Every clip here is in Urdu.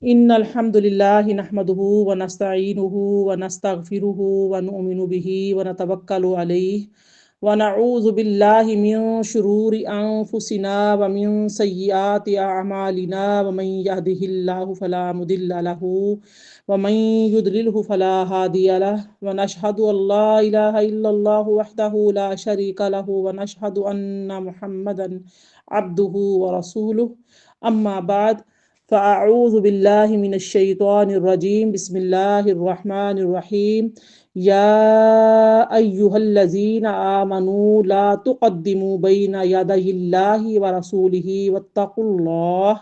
إن الحمد لله نحمده ونستعينه ونستغفره ونؤمن به ونتوكل عليه ونعوذ بالله من شرور أنفسنا ومن سيئات أعمالنا ومن يهده الله فلا مضل له ومن يضلله فلا هادي له ونشهد أن لا إله إلا الله وحده لا شريك له ونشهد أن محمدا عبده ورسوله أما بعد فأعوذ بالله من الشيطان الرجيم بسم الله الرحمن الرحيم يا أيها الذين آمنوا لا تقدموا بين يدي الله ورسوله واتقوا الله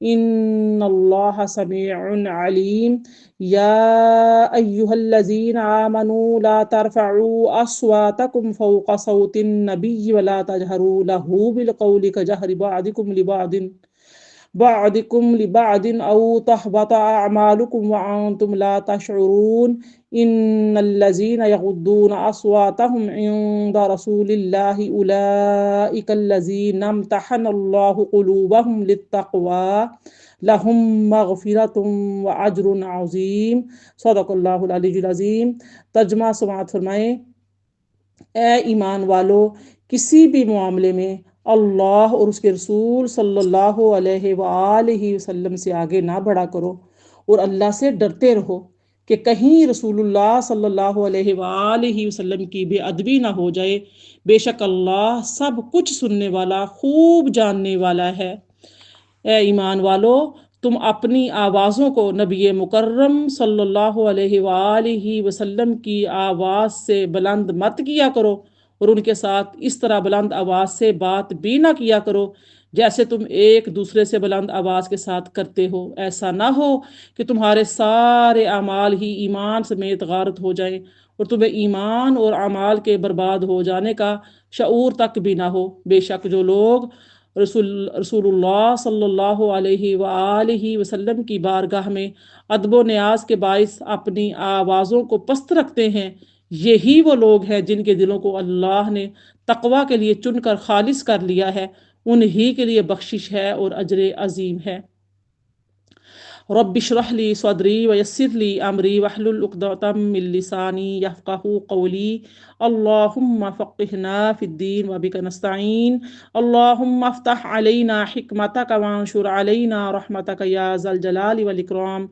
إن الله سميع عليم يا أيها الذين آمنوا لا ترفعوا أصواتكم فوق صوت النبي ولا تجهروا له بالقول كجهر بعضكم لبعض أو تحبط أعمالكم وأنتم لا تشعرون إن الذين يغضون أصواتهم عند رسول الله أولئك الذين امتحن الله قلوبهم للتقوى لهم مغفرة وأجر عظيم صدق اللہ العلی العظیم۔ ترجمہ سماعت فرمائیں۔ اے ایمان والو، کسی بھی معاملے میں اللہ اور اس کے رسول صلی اللہ علیہ وآلہ وسلم سے آگے نہ بڑھا کرو اور اللہ سے ڈرتے رہو کہ کہیں رسول اللہ صلی اللہ علیہ وآلہ وسلم کی بے ادبی نہ ہو جائے، بے شک اللہ سب کچھ سننے والا، خوب جاننے والا ہے۔ اے ایمان والو، تم اپنی آوازوں کو نبی مکرم صلی اللہ علیہ وآلہ وسلم کی آواز سے بلند مت کیا کرو اور ان کے ساتھ اس طرح بلند آواز سے بات بھی نہ کیا کرو جیسے تم ایک دوسرے سے بلند آواز کے ساتھ کرتے ہو۔ ایسا نہ ہو کہ تمہارے سارے اعمال ہی ایمان سمیت غارت ہو جائیں اور تمہیں ایمان اور اعمال کے برباد ہو جانے کا شعور تک بھی نہ ہو۔ بے شک جو لوگ رسول اللہ صلی اللہ علیہ وآلہ وسلم کی بارگاہ میں ادب و نیاز کے باعث اپنی آوازوں کو پست رکھتے ہیں، یہی وہ لوگ ہیں جن کے دلوں کو اللہ نے تقوی کے لیے چن کر خالص کر لیا ہے، انہی کے لیے بخشش ہے اور اجر عظیم ہے۔ رب اشرح لي صدري ويسر لي امري واحلل عقدة من لساني يفقهوا قولي اللهم فقهنا في الدين وبك نستعين اللهم افتح علينا حكمتك وانشر علينا رحمتك يا ذا الجلال والإكرام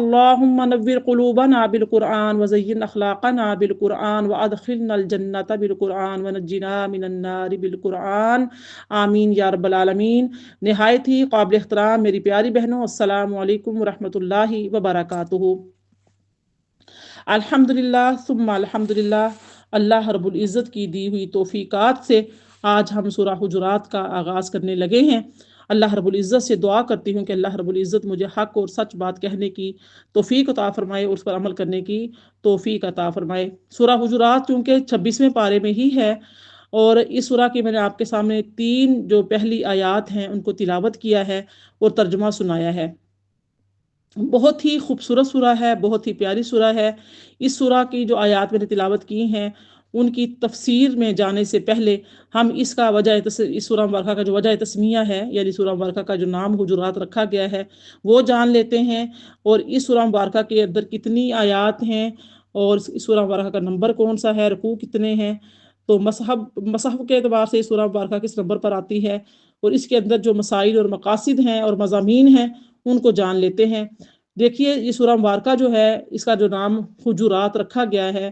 اللهم نور قلوبنا بالقرآن وزين أخلاقنا بالقرآن وأدخلنا الجنة بالقرآن ونجنا من النار بالقرآن آمین یا رب العالمین۔ نہایت ہی قابل احترام میری پیاری بہنوں، السلام علیکم ورحمۃ اللہ وبرکاتہ۔ الحمدللہ ثم الحمدللہ، اللہ رب العزت کی دی ہوئی توفیقات سے آج ہم سورہ حجرات کا آغاز کرنے لگے ہیں۔ اللہ رب العزت سے دعا کرتی ہوں کہ اللہ رب العزت مجھے حق اور سچ بات کہنے کی توفیق عطا فرمائے اور اس پر عمل کرنے کی توفیق عطا فرمائے۔ سورہ حجرات چونکہ 26ویں پارے میں ہی ہے اور اس سورہ کی میں نے آپ کے سامنے 3 جو پہلی آیات ہیں ان کو تلاوت کیا ہے اور ترجمہ سنایا ہے۔ بہت ہی خوبصورت سورہ ہے، بہت ہی پیاری سورہ ہے۔ اس سورہ کی جو آیات میں نے تلاوت کی ہیں ان کی تفسیر میں جانے سے پہلے ہم اس سورہ مبارکہ کا جو وجہ تسمیہ ہے، یعنی سورہ مبارکہ کا جو نام حجرات رکھا گیا ہے وہ جان لیتے ہیں، اور اس سورہ مبارکہ کے اندر کتنی آیات ہیں اور اس سورہ مبارکہ کا نمبر کون سا ہے، رکوع کتنے ہیں، تو مصحف کے اعتبار سے سورہ مبارکہ کس نمبر پر آتی ہے اور اس کے اندر جو مسائل اور مقاصد ہیں اور مضامین ہیں ان کو جان لیتے ہیں۔ دیکھیے یہ سورہ مبارکہ جو ہے اس کا جو نام حجرات رکھا گیا ہے،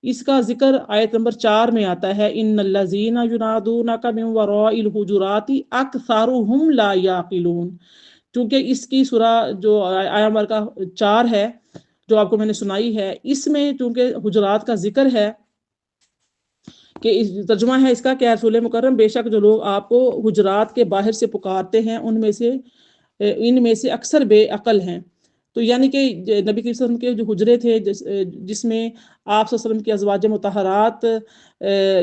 اس کا ذکر آیت نمبر 4 میں آتا ہے، ان الذین ینادونک من وراء الحجرات اکثرهم لا یعقلون۔ چونکہ اس کی سورہ جو آیت مبارکہ 4 ہے جو آپ کو میں نے سنائی ہے، اس میں چونکہ حجرات کا ذکر ہے کہ ترجمہ ہے اس کا کہ رسول مکرم بے شک جو لوگ آپ کو حجرات کے باہر سے پکارتے ہیں ان میں سے اکثر بے عقل ہیں۔ تو یعنی کہ نبی کریم صلی اللہ علیہ وسلم کے جو حجرے تھے جس میں آپ صلی اللہ علیہ وسلم کی ازواج مطہرات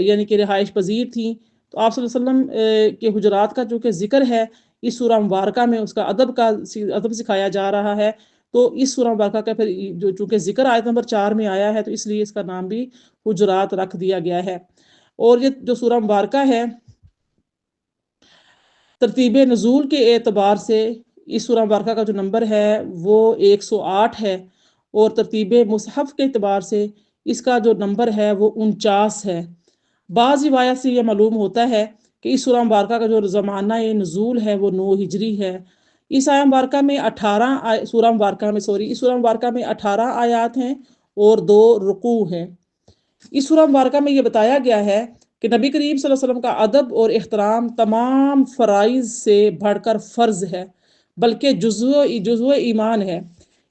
یعنی کہ رہائش پذیر تھیں، تو آپ صلی اللہ علیہ وسلم کے حجرات کا جو کہ ذکر ہے اس سورہ مبارکہ میں، اس کا ادب سکھایا جا رہا ہے۔ تو اس سورہ مبارکہ کا پھر جو چونکہ ذکر آیت نمبر 4 میں آیا ہے تو اس لیے اس کا نام بھی حجرات رکھ دیا گیا ہے۔ اور یہ جو سورہ مبارکہ ہے ترتیب نزول کے اعتبار سے اس سورہ مبارکہ کا جو نمبر ہے وہ 108 ہے، اور ترتیب مصحف کے اعتبار سے اس کا جو نمبر ہے وہ 49 ہے۔ بعض روایت سے یہ معلوم ہوتا ہے کہ اس سورہ مبارکہ کا جو زمانہ نزول ہے وہ 9 ہجری ہے۔ اس آیہ مبارکہ میں اس سورہ مبارکہ میں 18 آیات ہیں اور 2 رکوع ہیں۔ اس سورہ مبارکہ میں یہ بتایا گیا ہے کہ نبی کریم صلی اللہ علیہ وسلم کا ادب اور احترام تمام فرائض سے بڑھ کر فرض ہے، بلکہ جزو ایمان ہے۔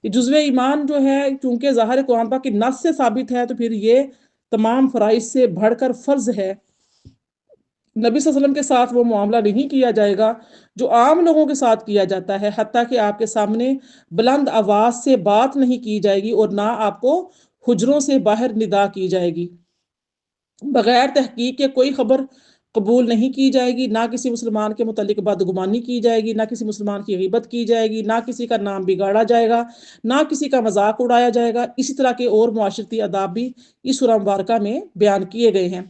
یہ جزو ایمان جو ہے چونکہ ظاہر قرآن پاک کی نص سے ثابت ہے، تو پھر یہ تمام فرائض سے بڑھ کر فرض ہے۔ نبی صلی اللہ علیہ وسلم کے ساتھ وہ معاملہ نہیں کیا جائے گا جو عام لوگوں کے ساتھ کیا جاتا ہے، حتیٰ کہ آپ کے سامنے بلند آواز سے بات نہیں کی جائے گی اور نہ آپ کو حجروں سے باہر ندا کی جائے گی۔ بغیر تحقیق کے کوئی خبر قبول نہیں کی جائے گی، نہ کسی مسلمان کے متعلق بدگمانی کی جائے گی، نہ کسی مسلمان کی غیبت کی جائے گی، نہ کسی کا نام بگاڑا جائے گا، نہ کسی کا مذاق اڑایا جائے گا۔ اسی طرح کے اور معاشرتی آداب بھی اس سورہ مبارکہ میں بیان کیے گئے ہیں۔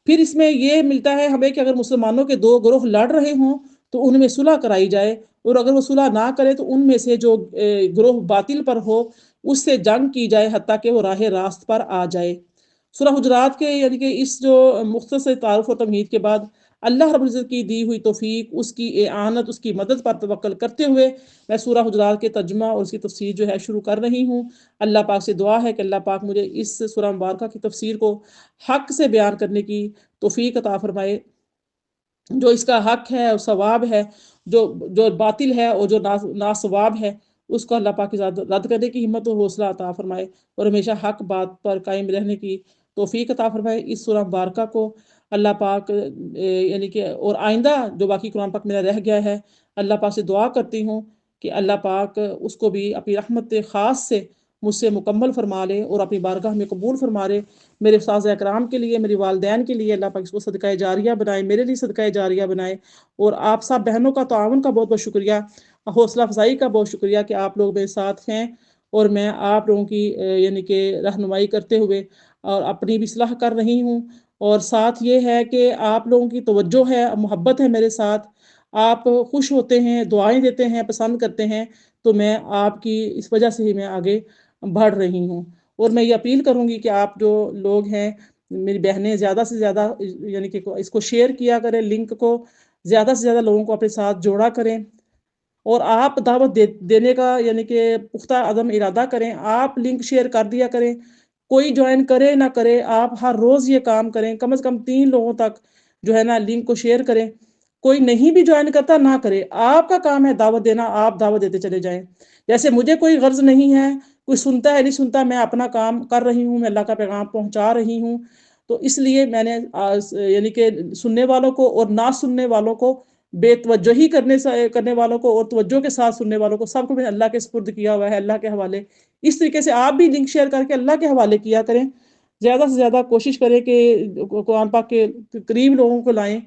پھر اس میں یہ ملتا ہے ہمیں کہ اگر مسلمانوں کے 2 گروہ لڑ رہے ہوں تو ان میں صلح کرائی جائے، اور اگر وہ صلح نہ کرے تو ان میں سے جو گروہ باطل پر ہو اس سے جنگ کی جائے حتیٰ کہ وہ راہ راست پر آ جائے۔ سورہ حجرات کے یعنی کہ اس جو مختصر تعارف و تمہید کے بعد اللہ رب العزت کی دی ہوئی توفیق، اس کی اعانت، اس کی مدد پر توکل کرتے ہوئے میں سورہ حجرات کے ترجمہ اور اس کی تفسیر جو ہے شروع کر رہی ہوں۔ اللہ پاک سے دعا ہے کہ اللہ پاک مجھے اس سورہ مبارکہ کی تفسیر کو حق سے بیان کرنے کی توفیق عطا فرمائے۔ جو اس کا حق ہے اور ثواب ہے، جو باطل ہے اور جو ناصواب ہے، اس کو اللہ پاک کی ذات رد کرنے کی ہمت اور حوصلہ عطا فرمائے، اور ہمیشہ حق بات پر قائم رہنے کی توفیق عطا فرمائے۔ اس سورہ مبارکہ کو اللہ پاک یعنی کہ اور آئندہ جو باقی قرآن پاک میرا رہ گیا ہے، اللہ پاک سے دعا کرتی ہوں کہ اللہ پاک اس کو بھی اپنی رحمت خاص سے مجھ سے مکمل فرما لے اور اپنی بارگاہ میں قبول فرما لے۔ میرے استاد اکرام کے لیے، میری والدین کے لیے اللہ پاک اس کو صدقہ جاریہ بنائے، میرے لیے صدقہ جاریہ بنائے، اور آپ سب بہنوں کا تعاون کا بہت بہت شکریہ، حوصلہ افزائی کا بہت شکریہ کہ آپ لوگ میرے ساتھ ہیں، اور میں آپ لوگوں کی یعنی کہ رہنمائی کرتے ہوئے اور اپنی بھی اصلاح کر رہی ہوں، اور ساتھ یہ ہے کہ آپ لوگوں کی توجہ ہے، محبت ہے میرے ساتھ، آپ خوش ہوتے ہیں، دعائیں دیتے ہیں، پسند کرتے ہیں، تو میں آپ کی اس وجہ سے ہی میں آگے بڑھ رہی ہوں۔ اور میں یہ اپیل کروں گی کہ آپ جو لوگ ہیں میری بہنیں زیادہ سے زیادہ یعنی کہ اس کو شیئر کیا کریں، لنک کو زیادہ سے زیادہ لوگوں کو اپنے ساتھ جوڑا کریں، اور آپ دعوت دینے کا یعنی کہ پختہ عزم ارادہ کریں، آپ لنک شیئر کر دیا کریں، کوئی جوائن کرے نہ کرے، آپ ہر روز یہ کام کریں، کم از کم 3 لوگوں تک جو ہے نا لنک کو شیئر کریں۔ کوئی نہیں بھی جوائن کرتا نہ کرے، آپ کا کام ہے دعوت دینا، آپ دعوت دیتے چلے جائیں۔ جیسے مجھے کوئی غرض نہیں ہے، کوئی سنتا ہے نہیں سنتا، میں اپنا کام کر رہی ہوں، میں اللہ کا پیغام پہنچا رہی ہوں، تو اس لیے میں نے یعنی کہ سننے والوں کو اور نہ سننے والوں کو، بے توجہی کرنے والوں کو اور توجہ کے ساتھ سننے والوں کو، سب کو میں نے اللہ کے سپرد کیا ہوا ہے، اللہ کے حوالے۔ اس طریقے سے آپ بھی لنک شیئر کر کے اللہ کے حوالے کیا کریں، زیادہ سے زیادہ کوشش کریں کہ قرآن پاک کے قریب لوگوں کو لائیں۔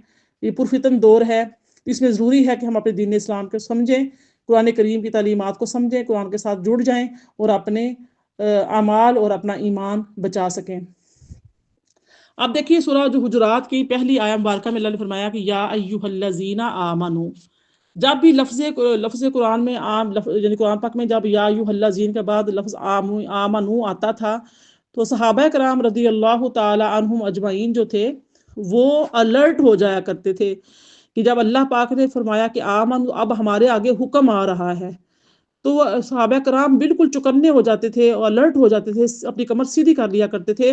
یہ پرفتن دور ہے، اس میں ضروری ہے کہ ہم اپنے دین اسلام کو سمجھیں، قرآن کریم کی تعلیمات کو سمجھیں، قرآن کے ساتھ جڑ جائیں اور اپنے اعمال اور اپنا ایمان بچا سکیں۔ اب دیکھیے سورہ جو حجرات کی پہلی آیہ مبارکہ میں اللہ نے فرمایا کہ یا ایھا الذین آمنو۔ جب بھی لفظ قرآن میں یعنی قرآن پاک میں جب یا ایھا الذین کے بعد لفظ آمنو آتا تھا، تو صحابہ کرام رضی اللہ تعالی عنہم اجمعین جو تھے وہ الرٹ ہو جایا کرتے تھے کہ جب اللہ پاک نے فرمایا کہ آمنو، اب ہمارے آگے حکم آ رہا ہے، تو وہ صحابہ کرام بالکل چوکنے ہو جاتے تھے اور الرٹ ہو جاتے تھے، اپنی کمر سیدھی کر لیا کرتے تھے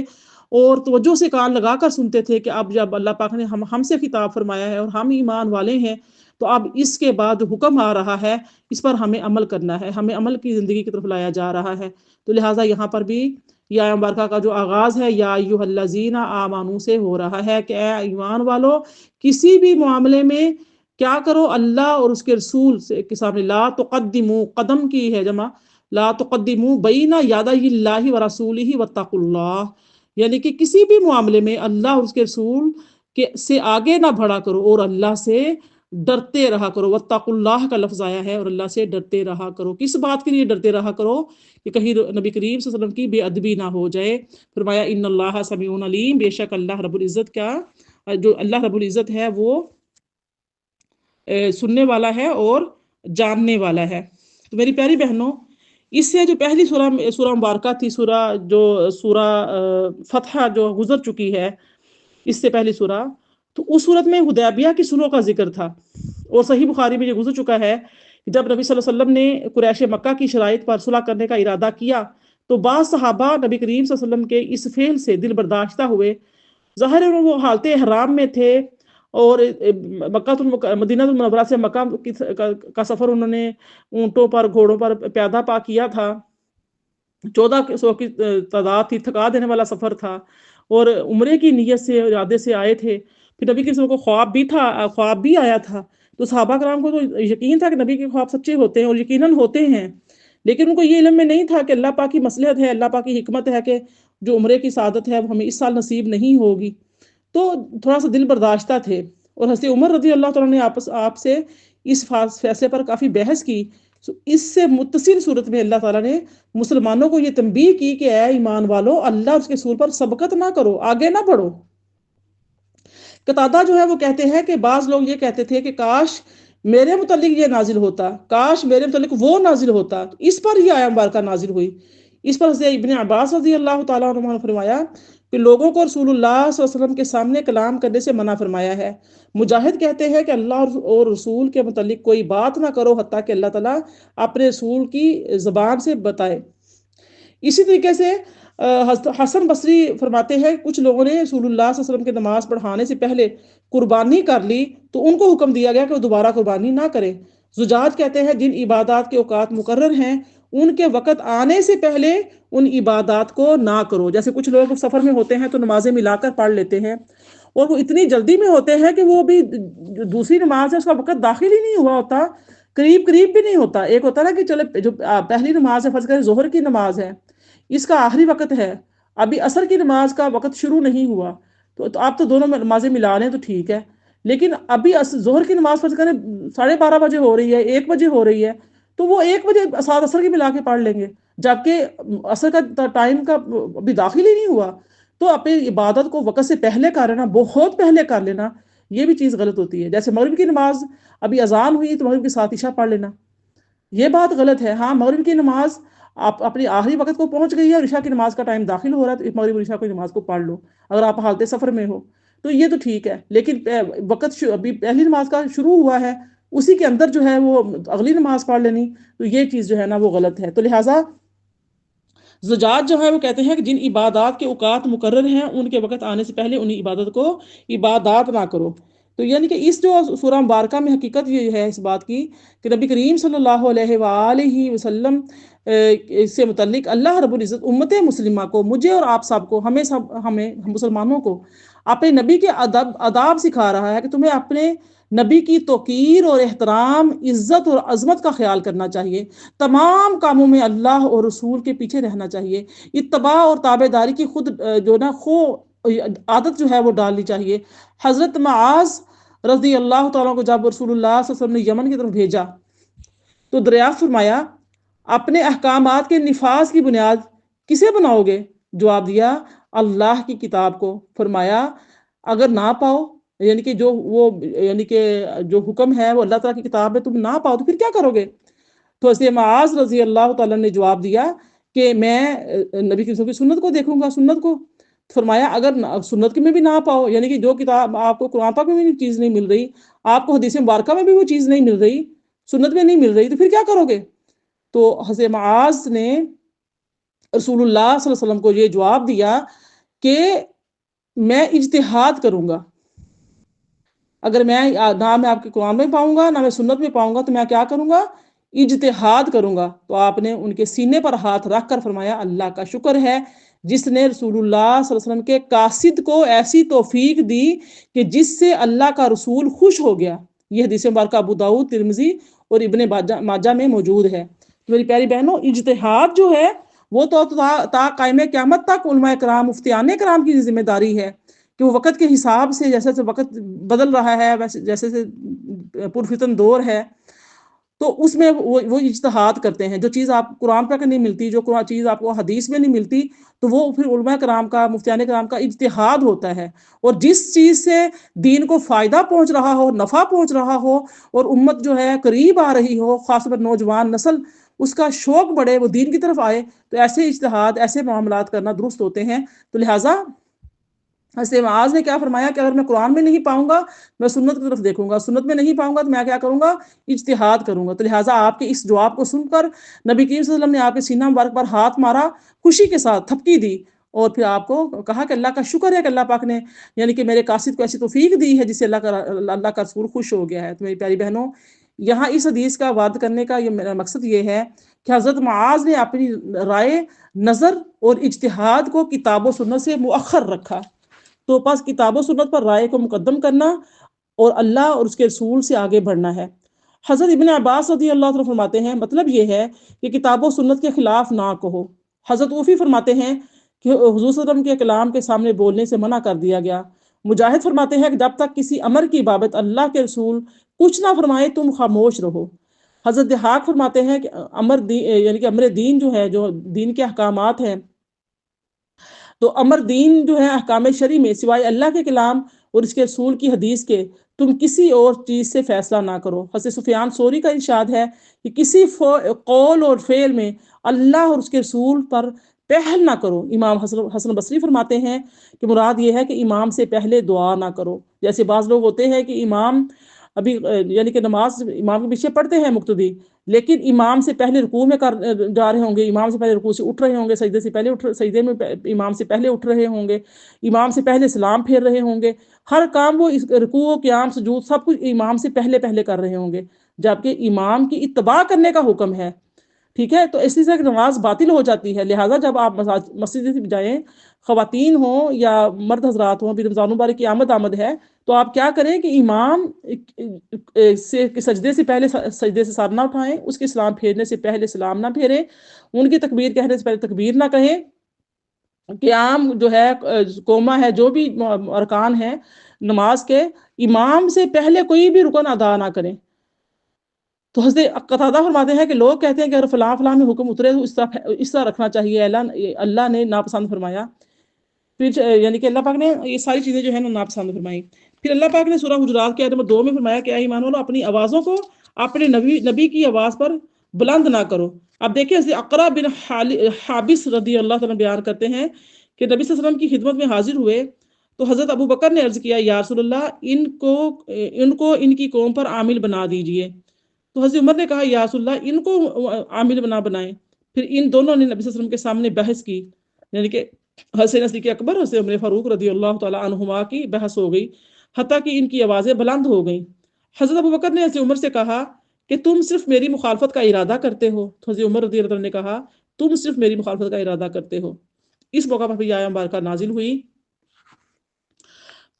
اور توجہ سے کان لگا کر سنتے تھے کہ اب جب اللہ پاک نے ہم سے خطاب فرمایا ہے اور ہم ایمان والے ہیں، تو اب اس کے بعد جو حکم آ رہا ہے اس پر ہمیں عمل کرنا ہے، ہمیں عمل کی زندگی کی طرف لایا جا رہا ہے۔ تو لہٰذا یہاں پر بھی یہ آیہ مبارکہ کا جو آغاز ہے یا ایھا الذین آمنو سے ہو رہا ہے کہ اے ایمان والو، کسی بھی معاملے میں کیا کرو، اللہ اور اس کے رسول کے سامنے، لا تقدمو، قدم کی ہے جمع، لا تقدمو بین یدی اللہ ورسولہ واتقوا اللہ، یعنی کہ کسی بھی معاملے میں اللہ اور اس کے رسول سے آگے نہ بڑھا کرو اور اللہ سے ڈرتے رہا کرو۔ واتقوا اللہ کا لفظ آیا ہے اور اللہ سے ڈرتے رہا کرو۔ کس بات کے لیے ڈرتے رہا کرو کہ کہیں نبی کریم صلی اللہ علیہ وسلم کی بے ادبی نہ ہو جائے۔ فرمایا ان اللہ سمیع علیم، بے شک اللہ رب العزت جو اللہ رب العزت ہے وہ سننے والا ہے اور جاننے والا ہے۔ تو میری پیاری بہنوں، اس سے جو پہلی سورہ مبارکہ تھی، سورہ فتح جو گزر چکی ہے، اس سے پہلی سورہ، تو اس صورت میں حدیبیہ کی صلح کا ذکر تھا، اور صحیح بخاری میں یہ گزر چکا ہے کہ جب نبی صلی اللہ علیہ وسلم نے قریش مکہ کی شرائط پر صلح کرنے کا ارادہ کیا تو بعض صحابہ نبی کریم صلی اللہ علیہ وسلم کے اس فعل سے دل برداشتہ ہوئے۔ ظاہر ہے وہ حالت احرام میں تھے، اور مدینہ المنورہ سے مکہ کا سفر انہوں نے اونٹوں پر، گھوڑوں پر پیادہ پا کیا تھا، 1400 کی تعداد تھی، تھکا دینے والا سفر تھا، اور عمرے کی نیت سے، ارادے سے آئے تھے۔ پھر نبی کے کو خواب بھی تھا، خواب بھی آیا تھا، تو صحابہ کرام کو تو یقین تھا کہ نبی کے خواب سچے ہوتے ہیں، اور یقیناً ہوتے ہیں، لیکن ان کو یہ علم میں نہیں تھا کہ اللہ پاک کی مصلحت ہے، اللہ پاک کی حکمت ہے کہ جو عمرے کی سعادت ہے وہ ہمیں اس سال نصیب نہیں ہوگی، تو تھوڑا سا دل برداشتہ تھے۔ اور حضرت عمر رضی اللہ تعالیٰ نے آپ سے اس فیصلے پر کافی بحث کی۔ اس سے متصل صورت میں اللہ تعالیٰ نے مسلمانوں کو یہ تنبیہ کی کہ اے ایمان والو، اللہ اور اس کے رسول پر سبقت نہ کرو، آگے نہ بڑھو۔ قتادہ جو ہے وہ کہتے ہیں کہ بعض لوگ یہ کہتے تھے کہ کاش میرے متعلق یہ نازل ہوتا، کاش میرے متعلق وہ نازل ہوتا، اس پر یہ آیت مبارکہ نازل ہوئی۔ اس پر حضرت ابن عباس رضی اللہ تعالیٰ عنہ نے فرمایا کہ لوگوں کو رسول اللہ صلی اللہ علیہ وسلم کے سامنے کلام کرنے سے منع فرمایا ہے۔ مجاہد کہتے ہیں کہ اللہ اور رسول کے متعلق کوئی بات نہ کرو حتیٰ کہ اللہ تعالیٰ اپنے رسول کی زبان سے بتائے۔ اسی طریقے سے حسن بصری فرماتے ہیں کچھ لوگوں نے رسول اللہ صلی اللہ علیہ وسلم کے نماز پڑھانے سے پہلے قربانی کر لی تو ان کو حکم دیا گیا کہ وہ دوبارہ قربانی نہ کریں۔ زجاج کہتے ہیں جن عبادات کے اوقات مقرر ہیں ان کے وقت آنے سے پہلے ان عبادات کو نہ کرو۔ جیسے کچھ لوگ سفر میں ہوتے ہیں تو نمازیں ملا کر پڑھ لیتے ہیں، اور وہ اتنی جلدی میں ہوتے ہیں کہ وہ بھی دوسری نماز ہے اس کا وقت داخل ہی نہیں ہوا ہوتا، قریب بھی نہیں ہوتا۔ ایک ہوتا ہے نا کہ چلے جو پہلی نماز ہے، فرض کریں ظہر کی نماز ہے، اس کا آخری وقت ہے، ابھی عصر کی نماز کا وقت شروع نہیں ہوا، تو آپ تو دونوں نمازیں ملا لیں تو ٹھیک ہے، لیکن ابھی ظہر کی نماز فرض کریں 12:30 بجے ہو رہی ہے، 1 بجے ہو رہی ہے، تو وہ 1 بجے ساتھ عصر کی ملا کے پڑھ لیں گے، جبکہ عصر کا ٹائم کا ابھی داخل ہی نہیں ہوا۔ تو اپنی عبادت کو وقت سے پہلے کر لینا، بہت پہلے کر لینا، یہ بھی چیز غلط ہوتی ہے۔ جیسے مغرب کی نماز ابھی اذان ہوئی تو مغرب کے ساتھ عشاء پڑھ لینا، یہ بات غلط ہے۔ ہاں، مغرب کی نماز آپ اپنی آخری وقت کو پہنچ گئی ہے اور عشاء کی نماز کا ٹائم داخل ہو رہا ہے تو مغرب اور عشاء کی نماز کو پڑھ لو، اگر آپ حالت سفر میں ہو تو یہ تو ٹھیک ہے، لیکن وقت ابھی پہلی نماز کا شروع ہوا ہے، اسی کے اندر جو ہے وہ اگلی نماز پڑھ لینی، تو یہ چیز جو ہے نا وہ غلط ہے۔ تو لہٰذا زجاج جو ہے وہ کہتے ہیں کہ جن عبادات کے اوقات مقرر ہیں ان کے وقت آنے سے پہلے ان عبادت کو عبادات نہ کرو۔ تو یعنی کہ اس جو سورہ مبارکہ میں حقیقت یہ ہے اس بات کی کہ نبی کریم صلی اللہ علیہ وآلہ وسلم اس سے متعلق اللہ رب العزت امت مسلمہ کو، مجھے اور آپ سب کو، ہمیں مسلمانوں کو اپنے نبی کے آداب سکھا رہا ہے کہ تمہیں اپنے نبی کی توقیر اور احترام، عزت اور عظمت کا خیال کرنا چاہیے، تمام کاموں میں اللہ اور رسول کے پیچھے رہنا چاہیے، اتباع اور تابع داری کی خود جو نا عادت جو ہے وہ ڈالنی چاہیے۔ حضرت معاذ رضی اللہ تعالیٰ کو جب رسول اللہ صلی اللہ علیہ وسلم نے یمن کی طرف بھیجا تو دریافت فرمایا اپنے احکامات کے نفاذ کی بنیاد کسے بناؤ گے؟ جواب دیا اللہ کی کتاب کو۔ فرمایا اگر نہ پاؤ، یعنی کہ جو حکم ہے وہ اللہ تعالیٰ کی کتاب میں تم نہ پاؤ تو پھر کیا کرو گے؟ تو حضرت معاذ رضی اللہ تعالیٰ نے جواب دیا کہ میں نبی کی سنت کو دیکھوں گا، سنت کو۔ فرمایا اگر سنت میں بھی نہ پاؤ، یعنی کہ جو کتاب آپ کو قرآن پاک میں بھی چیز نہیں مل رہی، آپ کو حدیث مبارکہ میں بھی وہ چیز نہیں مل رہی، سنت میں نہیں مل رہی، تو پھر کیا کرو گے؟ تو حضرت معاذ نے رسول اللہ صلی اللہ علیہ وسلم کو یہ جواب دیا کہ میں اجتہاد کروں گا، اگر میں آپ کے قرآن میں پاؤں گا نہ میں سنت میں پاؤں گا تو میں کیا کروں گا؟ اجتہاد کروں گا۔ تو آپ نے ان کے سینے پر ہاتھ رکھ کر فرمایا اللہ کا شکر ہے جس نے رسول اللہ صلی اللہ علیہ وسلم کے قاصد کو ایسی توفیق دی کہ جس سے اللہ کا رسول خوش ہو گیا۔ یہ حدیث مبارکہ ابو داؤد، ترمذی اور ابن ماجہ میں موجود ہے۔ میری پیاری بہنوں، اجتہاد جو ہے وہ تو تا قائم قیامت تک علماء کرام، مفتیان کرام کی ذمہ داری ہے کہ وہ وقت کے حساب سے، جیسے وقت بدل رہا ہے، جیسے پرفتن دور ہے، تو اس میں وہ اجتہاد کرتے ہیں، جو چیز آپ قرآن پاک نہیں ملتی، جو قرآن چیز آپ کو حدیث میں نہیں ملتی، تو وہ پھر علماء کرام کا، مفتیان کرام کا اجتہاد ہوتا ہے، اور جس چیز سے دین کو فائدہ پہنچ رہا ہو، نفع پہنچ رہا ہو، اور امت جو ہے قریب آ رہی ہو، خاص طور پر نوجوان نسل اس کا شوق بڑھے، وہ دین کی طرف آئے، تو ایسے اجتہاد، ایسے معاملات کرنا درست ہوتے ہیں۔ تو لہٰذا حضرت معاذ نے کیا فرمایا کہ اگر میں قرآن میں نہیں پاؤں گا، میں سنت کی طرف دیکھوں گا، سنت میں نہیں پاؤں گا تو میں کیا کروں گا؟ اجتہاد کروں گا۔ تو لہٰذا آپ کے اس جواب کو سن کر نبی کریم صلی اللہ علیہ وسلم نے آپ کے سینہ مبارک پر ہاتھ مارا، خوشی کے ساتھ تھپکی دی، اور پھر آپ کو کہا کہ اللہ کا شکر ہے کہ اللہ پاک نے یعنی کہ میرے قاصد کو ایسی توفیق دی ہے جس سے اللہ کا رسول خوش ہو گیا ہے۔ تو میری پیاری بہنوں، یہاں اس حدیث کا وارد کرنے کا میرا مقصد یہ ہے کہ حضرت معاذ نے اپنی رائے، نظر اور اجتہاد کو کتاب و سنت سے مؤخر رکھا۔ تو پس کتاب و سنت پر رائے کو مقدم کرنا اور اللہ اور اس کے رسول سے آگے بڑھنا ہے۔ حضرت ابن عباس رضی اللہ عنہ فرماتے ہیں مطلب یہ ہے کہ کتاب و سنت کے خلاف نہ کہو۔ حضرت عوفی فرماتے ہیں کہ حضور صلی اللہ علیہ وسلم کے کلام کے سامنے بولنے سے منع کر دیا گیا۔ مجاہد فرماتے ہیں کہ جب تک کسی امر کی بابت اللہ کے رسول کچھ نہ فرمائے تم خاموش رہو۔ حضرت دحاق فرماتے ہیں کہ یعنی کہ امر دین جو ہے، جو دین کے احکامات ہیں، تو امر دین جو ہے احکام شرعی میں سوائے اللہ کے کلام اور اس کے رسول کی حدیث کے تم کسی اور چیز سے فیصلہ نہ کرو۔ حضرت سفیان ثوری کا ارشاد ہے کہ کسی قول اور فعل میں اللہ اور اس کے رسول پر پہل نہ کرو۔ امام حسن بصری فرماتے ہیں کہ مراد یہ ہے کہ امام سے پہلے دعا نہ کرو۔ جیسے بعض لوگ ہوتے ہیں کہ امام ابھی یعنی کہ نماز امام کے پیچھے پڑھتے ہیں مقتدی، لیکن امام سے پہلے رکوع میں جا رہے ہوں گے، امام سے پہلے رکوع سے اٹھ رہے ہوں گے، سجدے میں امام سے پہلے اٹھ رہے ہوں گے، امام سے پہلے سلام پھیر رہے ہوں گے، ہر کام وہ رکوع، قیام، سجود سب کچھ امام سے پہلے پہلے کر رہے ہوں گے، جبکہ امام کی اتباع کرنے کا حکم ہے۔ ٹھیک ہے، تو اسی طرح نماز باطل ہو جاتی ہے۔ لہٰذا جب آپ مسجد سے جائیں، خواتین ہوں یا مرد حضرات ہوں، ابھی رمضان مبارک کی آمد ہے، تو آپ کیا کریں کہ امام سے سجدے سے پہلے سجدے سے سر نہ اٹھائیں، اس کے سلام پھیرنے سے پہلے سلام نہ پھیریں، ان کی تکبیر کہنے سے پہلے تکبیر نہ کہیں، قیام جو ہے، قومہ ہے، جو بھی ارکان ہیں نماز کے، امام سے پہلے کوئی بھی رکن ادا نہ کریں۔ تو حضرت قتادہ فرماتے ہیں کہ لوگ کہتے ہیں کہ اگر فلاں فلاں میں حکم اترے تو اس طرح رکھنا چاہیے، اللہ نے ناپسند فرمایا۔ پھر یعنی کہ اللہ پاک نے یہ ساری چیزیں جو ہے نا ناپسند فرمائی۔ پھر اللہ پاک نے سورہ حجرات کے آیت نمبر 2 میں فرمایا کہ اے ایمان والو، اپنی آوازوں کو اپنے نبی کی آواز پر بلند نہ کرو۔ اب دیکھیں حضرت اقرا بن حابس رضی اللہ تعالیٰ بیان کرتے ہیں کہ نبی صلی اللہ علیہ وسلم کی خدمت میں حاضر ہوئے تو حضرت ابو بکر نے عرض کیا، یا رسول اللہ، ان کو ان کی قوم پر عامل بنا دیجئے۔ تو حضرت عمر نے کہا، یا رسول اللہ، ان کو عامل بنا بنائیں۔ پھر ان دونوں نے نبی صلی اللہ علیہ وسلم کے سامنے بحث کی، یعنی کہ حضرت صدیق اکبر، حضرت عمر فاروق رضی اللہ تعالیٰ عنہما کی بحث ہو گئی، حتیٰ کہ ان کی آوازیں بلند ہو گئیں۔ حضرت ابو بکر نے حضرت عمر سے کہا کہ تم صرف میری مخالفت کا ارادہ کرتے ہو۔ تو حضرت عمر رضی اللہ عنہ نے کہا، تم صرف میری مخالفت کا ارادہ کرتے ہو۔ اس موقع پر بھی آیت مبارکہ نازل ہوئی،